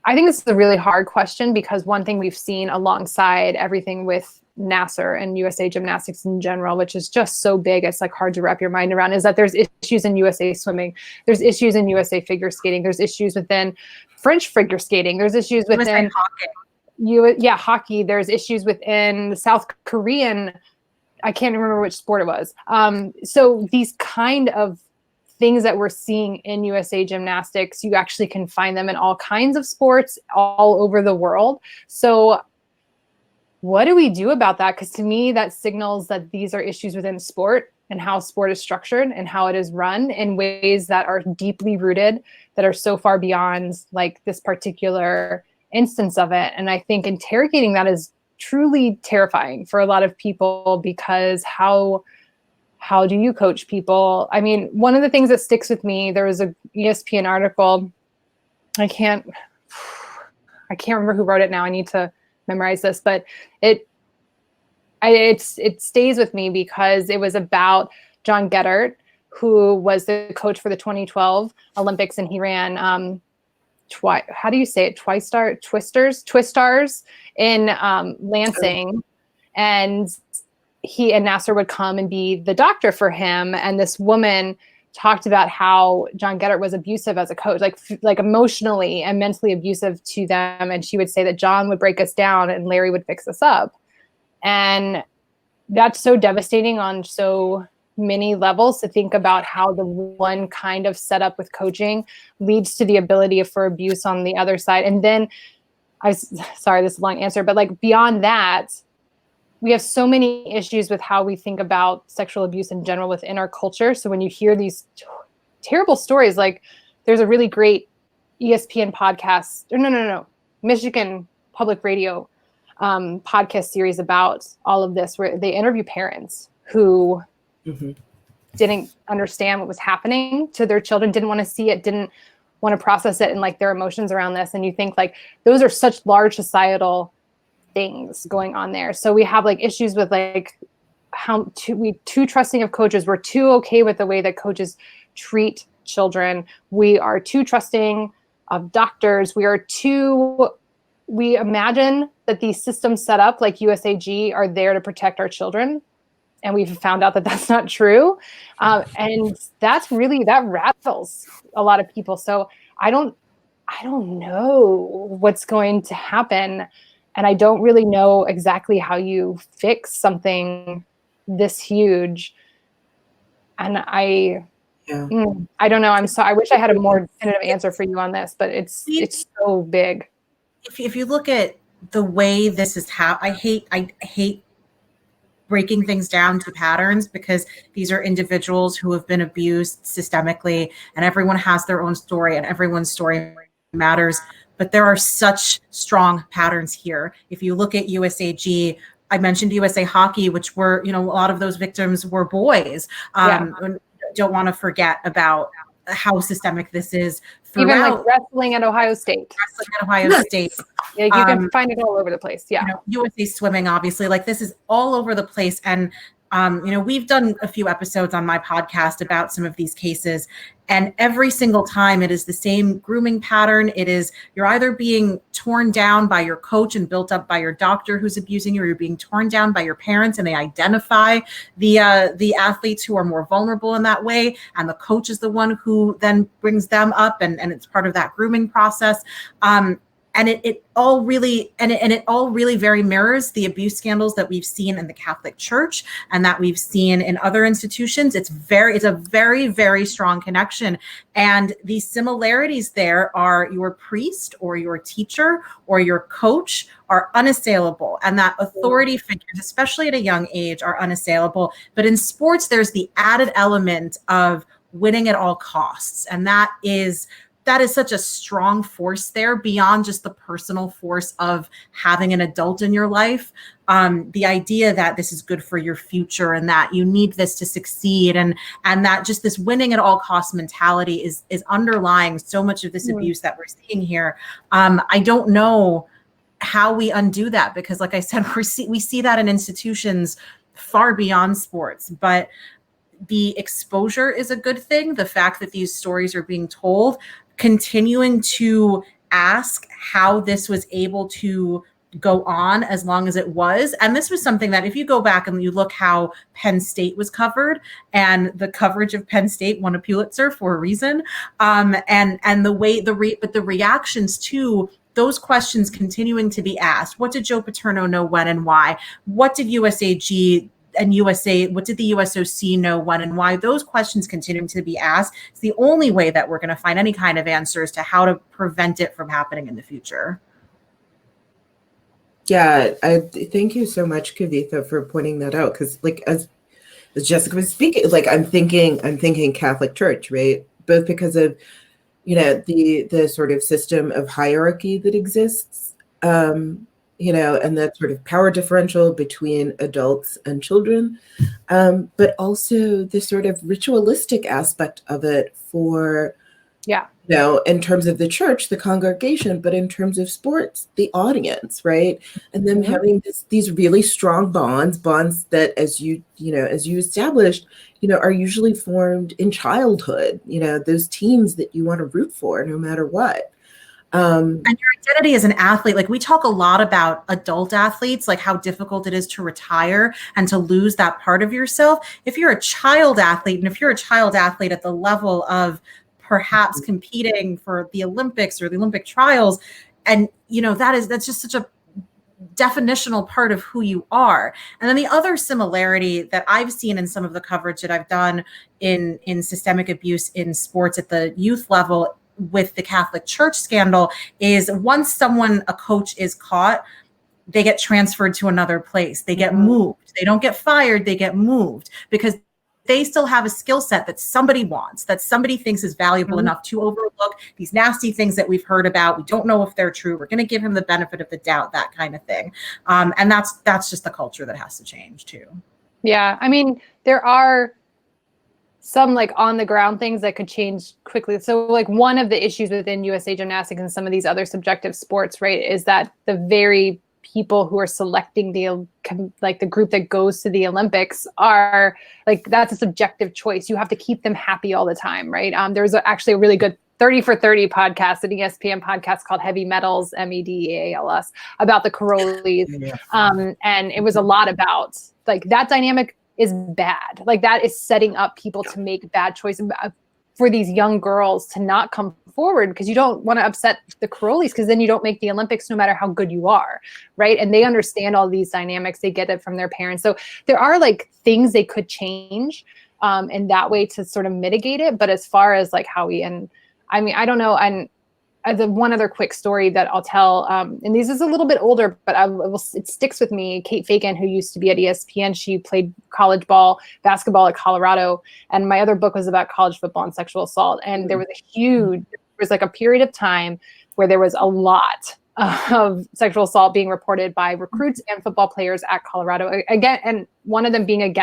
I think this is a really hard question because one thing we've seen alongside everything with Nasser and USA Gymnastics in general, which is just so big, it's like hard to wrap your mind around, is that there's issues in USA swimming, there's issues in USA figure skating, there's issues within French figure skating, there's issues within hockey, there's issues within the South Korean, I can't remember which sport it was. So these kind of things that we're seeing in USA Gymnastics, you actually can find them in all kinds of sports all over the world. So what do we do about that? Because to me, that signals that these are issues within sport and how sport is structured and how it is run in ways that are deeply rooted, that are so far beyond like this particular instance of it. And I think interrogating that is truly terrifying for a lot of people, because how do you coach people? I mean, one of the things that sticks with me, there was a ESPN article. I can't remember who wrote it now. I need to memorize this, but it stays with me because it was about John Geddert, who was the coach for the 2012 Olympics, and he ran how do you say it? Twistars in Lansing, and he and Nasser would come and be the doctor for him. And this woman talked about how John Geddert was abusive as a coach, like emotionally and mentally abusive to them. And she would say that John would break us down and Larry would fix us up. And that's so devastating on so many levels, to think about how the one kind of setup with coaching leads to the ability for abuse on the other side. And then sorry, this is a long answer, but like beyond that, we have so many issues with how we think about sexual abuse in general within our culture. So when you hear these terrible stories, like there's a really great ESPN podcast, or no, Michigan Public Radio podcast series about all of this, where they interview parents who didn't understand what was happening to their children, didn't want to see it, didn't want to process it, and like their emotions around this. And you think like those are such large societal things going on there. So we have like issues with like we too trusting of coaches. We're too okay with the way that coaches treat children. We are too trusting of doctors. We imagine that these systems set up like USAG are there to protect our children. And we've found out that that's not true. And that rattles a lot of people. So I don't know what's going to happen. And I don't really know exactly how you fix something this huge. And I don't know. I'm sorry. I wish I had a more definitive answer for you on this, but it's so big. If you look at the way this is I hate breaking things down to patterns, because these are individuals who have been abused systemically, and everyone has their own story, and everyone's story matters. But there are such strong patterns here. If you look at USAG, I mentioned USA Hockey, which were, a lot of those victims were boys. Don't want to forget about how systemic this is throughout. Even like wrestling at Ohio State. Yeah, you can find it all over the place. Yeah. USA Swimming, obviously, like this is all over the place. And, we've done a few episodes on my podcast about some of these cases, and every single time it is the same grooming pattern. It is, you're either being torn down by your coach and built up by your doctor who's abusing you, or you're being torn down by your parents, and they identify the athletes who are more vulnerable in that way. And the coach is the one who then brings them up, and it's part of that grooming process. And it all really very mirrors the abuse scandals that we've seen in the Catholic Church and that we've seen in other institutions. It's a very, very strong connection. And the similarities there are your priest or your teacher or your coach are unassailable. And that authority figures, especially at a young age, are unassailable. But in sports, there's the added element of winning at all costs. And that is that is such a strong force there beyond just the personal force of having an adult in your life. The idea that this is good for your future and that you need this to succeed, and that just this winning at all cost mentality is underlying so much of this abuse that we're seeing here. I don't know how we undo that, because like I said, we see that in institutions far beyond sports, but the exposure is a good thing. The fact that these stories are being told, continuing to ask how this was able to go on as long as it was. And this was something that if you go back and you look how Penn State was covered, and the coverage of Penn State won a Pulitzer for a reason. And the way but the reactions to those questions continuing to be asked. What did Joe Paterno know when and why? What did USAG and what did the USOC know when and why? Those questions continuing to be asked. It's the only way that we're going to find any kind of answers to how to prevent it from happening in the future. Yeah, I thank you so much, Kavitha, for pointing that out. Because like as Jessica was speaking, like I'm thinking Catholic Church, right? Both because of, you know, the sort of system of hierarchy that exists, you know, and that sort of power differential between adults and children, but also the sort of ritualistic aspect of it for, you know, in terms of the church, the congregation, but in terms of sports, the audience, right? And them having these really strong bonds that, as you established, you know, are usually formed in childhood, you know, those teams that you want to root for no matter what. And your identity as an athlete, like we talk a lot about adult athletes, like how difficult it is to retire and to lose that part of yourself. If you're a child athlete, and if you're a child athlete at the level of perhaps competing for the Olympics or the Olympic trials, and you know, that's just such a definitional part of who you are. And then the other similarity that I've seen in some of the coverage that I've done in systemic abuse in sports at the youth level with the Catholic Church scandal is once a coach is caught, they get transferred to another place. They get moved. They don't get fired. They get moved because they still have a skill set that somebody wants, that somebody thinks is valuable enough to overlook these nasty things that we've heard about. We don't know if they're true. We're going to give him the benefit of the doubt, that kind of thing. And that's just the culture that has to change too. Yeah. I mean, there are some like on the ground things that could change quickly. So like one of the issues within USA Gymnastics and some of these other subjective sports, right, is that the very people who are selecting the group that goes to the Olympics are like, that's a subjective choice. You have to keep them happy all the time, right? There's actually a really good 30 for 30 podcast, an ESPN podcast called Heavy Metals, MEDALS, about the Carolis. And it was a lot about like that dynamic is bad. Like that is setting up people to make bad choices for these young girls to not come forward because you don't want to upset the Carolis because then you don't make the Olympics no matter how good you are, right? And they understand all these dynamics. They get it from their parents. So there are like things they could change in that way to sort of mitigate it. But as far as like how we, and I mean, I don't know. And the one other quick story that I'll tell, and this is a little bit older, but it sticks with me. Kate Fagan, who used to be at ESPN, she played college basketball at Colorado. And my other book was about college football and sexual assault. And there was like a period of time where there was a lot of sexual assault being reported by recruits and football players at Colorado. Again, and one of them being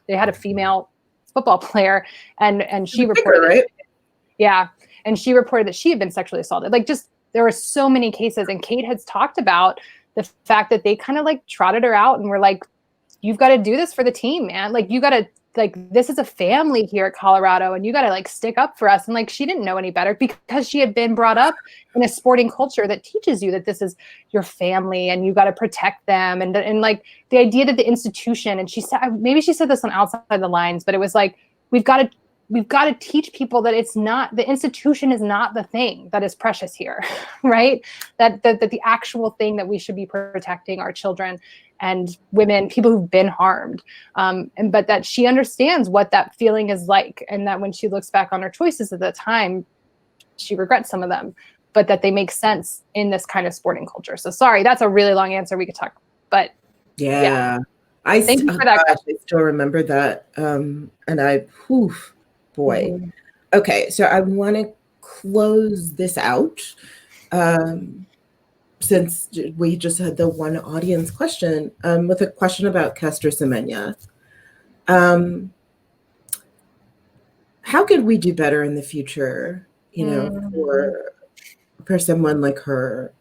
they had a female football player and she reported, right? Yeah. And she reported that she had been sexually assaulted. Like just, there were so many cases. And Kate has talked about the fact that they kind of like trotted her out and were like, you've got to do this for the team, man. Like you got to, like, this is a family here at Colorado and you got to like stick up for us. And like, she didn't know any better because she had been brought up in a sporting culture that teaches you that this is your family and you got to protect them. And like the idea that the institution, and she said, maybe she said this on Outside the Lines, but it was like, we've got to teach people that it's not, the institution is not the thing that is precious here, right? That the actual thing that we should be protecting are children and women, people who've been harmed. But that she understands what that feeling is like. And that when she looks back on her choices at the time, she regrets some of them, but that they make sense in this kind of sporting culture. So sorry, that's a really long answer. We could talk, but yeah. Thank you for that. I still remember that. And boy. Okay, so I want to close this out, since we just had the one audience question, with a question about Caster Semenya. How could we do better in the future, for someone like her,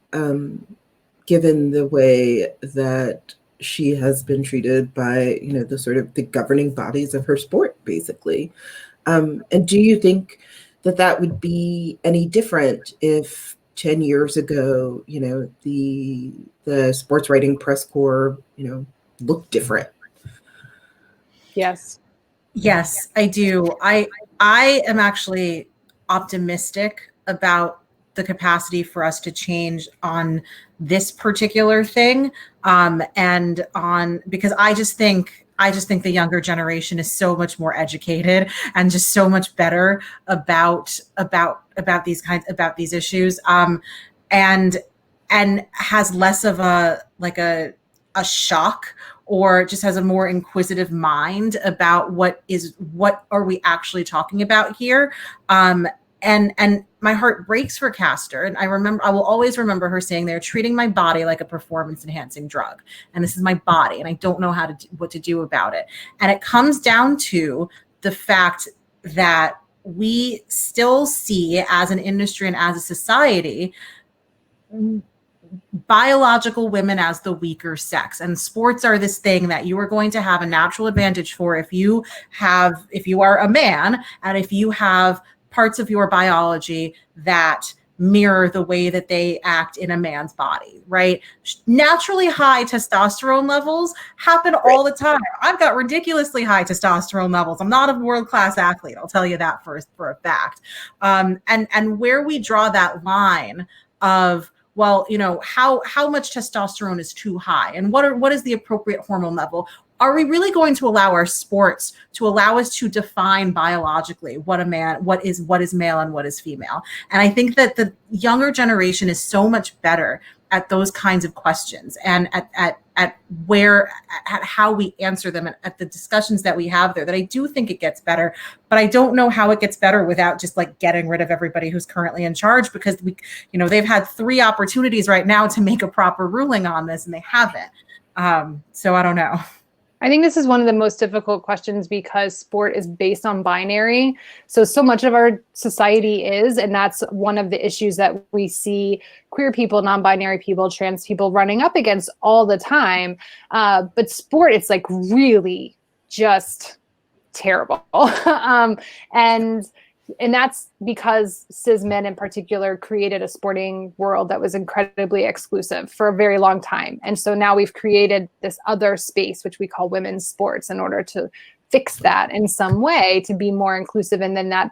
given the way that she has been treated by, the sort of the governing bodies of her sport, basically? And do you think that would be any different if 10 years ago, the sports writing press corps, looked different? Yes. Yes, I do. I am actually optimistic about the capacity for us to change on this particular thing, because I just think the younger generation is so much more educated and just so much better about these issues, and has less of a shock, or just has a more inquisitive mind about what are we actually talking about here. And my heart breaks for Caster. And I will always remember her saying, they're treating my body like a performance enhancing drug. And this is my body. And I don't know what to do about it. And it comes down to the fact that we still see, as an industry and as a society, biological women as the weaker sex, and sports are this thing that you are going to have a natural advantage for if you are a man, and if you have parts of your biology that mirror the way that they act in a man's body, right? Naturally high testosterone levels happen all the time. I've got ridiculously high testosterone levels. I'm not a world-class athlete, I'll tell you that for a fact. And where we draw that line of, well, how much testosterone is too high, and what is the appropriate hormone level? Are we really going to allow our sports to allow us to define biologically what is male and what is female? And I think that the younger generation is so much better at those kinds of questions, and at how we answer them, and at the discussions that we have there, that I do think it gets better. But I don't know how it gets better without just getting rid of everybody who's currently in charge, because they've had 3 opportunities right now to make a proper ruling on this, and they haven't. So I don't know. I think this is one of the most difficult questions, because sport is based on binary. So much of our society is, and that's one of the issues that we see queer people, non-binary people, trans people running up against all the time. But sport, it's really just terrible. And that's because cis men in particular created a sporting world that was incredibly exclusive for a very long time. And so now we've created this other space, which we call women's sports, in order to fix that in some way, to be more inclusive. And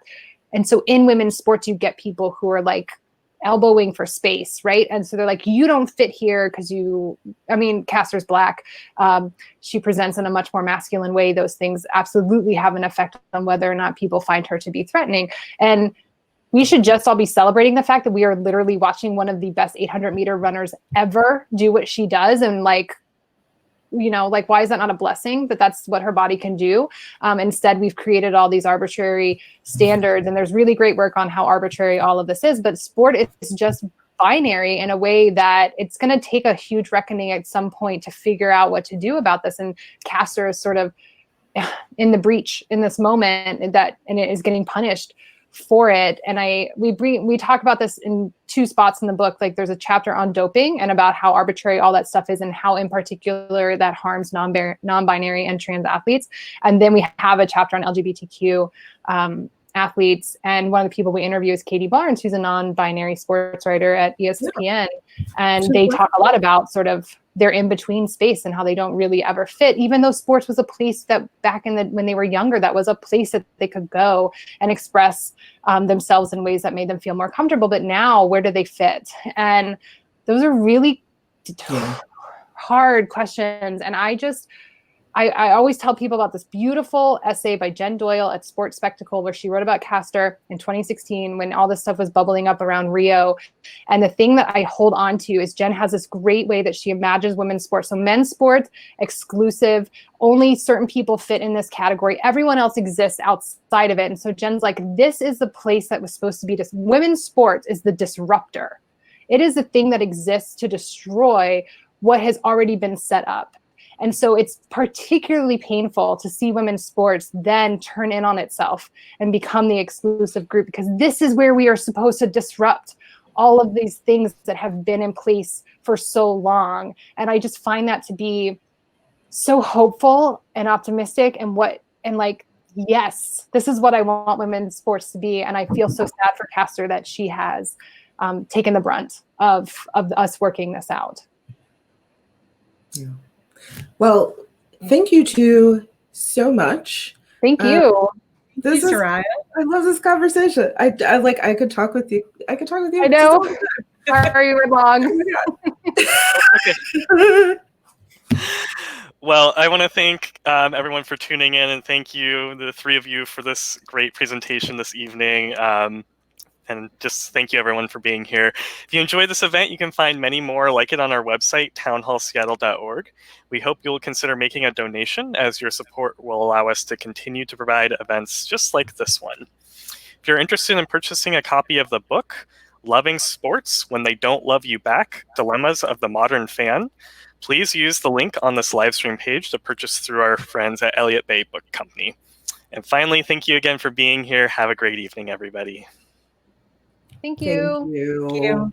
so in women's sports, you get people who are elbowing for space, right? And so they're like, you don't fit here because Caster's Black. She presents in a much more masculine way. Those things absolutely have an effect on whether or not people find her to be threatening. And we should just all be celebrating the fact that we are literally watching one of the best 800-meter runners ever do what she does. And why is that not a blessing that that's what her body can do? Instead, we've created all these arbitrary standards, and there's really great work on how arbitrary all of this is. But sport is just binary in a way that it's going to take a huge reckoning at some point to figure out what to do about this. And Caster is sort of in the breach in this moment, and it is getting punished for it. And we talk about this in 2 spots in the book. There's a chapter on doping and about how arbitrary all that stuff is, and how in particular that harms non-binary and trans athletes. And then we have a chapter on LGBTQ athletes. And one of the people we interview is Katie Barnes, who's a non-binary sports writer at ESPN. And they talk a lot about sort of their in-between space and how they don't really ever fit, even though sports was a place that back when they were younger, that was a place that they could go and express themselves in ways that made them feel more comfortable. But now, where do they fit? And those are really hard questions. And I always tell people about this beautiful essay by Jen Doyle at Sports Spectacle, where she wrote about Castor in 2016 when all this stuff was bubbling up around Rio. And the thing that I hold on to is Jen has this great way that she imagines women's sports. So men's sports, exclusive, only certain people fit in this category. Everyone else exists outside of it. And so Jen's like, this is the place that was supposed to be this. Women's sports is the disruptor. It is the thing that exists to destroy what has already been set up. And so it's particularly painful to see women's sports then turn in on itself and become the exclusive group, because this is where we are supposed to disrupt all of these things that have been in place for so long. And I just find that to be so hopeful and optimistic and like, yes, this is what I want women's sports to be. And I feel so sad for Castor that she has taken the brunt of us working this out. Yeah. Well, thank you two so much. Thank you. This is Soraya. I love this conversation. I could talk with you. I could talk with you. I know. Sorry we're long. Well, I want to thank everyone for tuning in, and thank you, the three of you, for this great presentation this evening. And just thank you, everyone, for being here. If you enjoyed this event, you can find many more like it on our website, townhallseattle.org. We hope you'll consider making a donation, as your support will allow us to continue to provide events just like this one. If you're interested in purchasing a copy of the book, Loving Sports When They Don't Love You Back, Dilemmas of the Modern Fan, please use the link on this live stream page to purchase through our friends at Elliott Bay Book Company. And finally, thank you again for being here. Have a great evening, everybody. Thank you. Thank you. Thank you.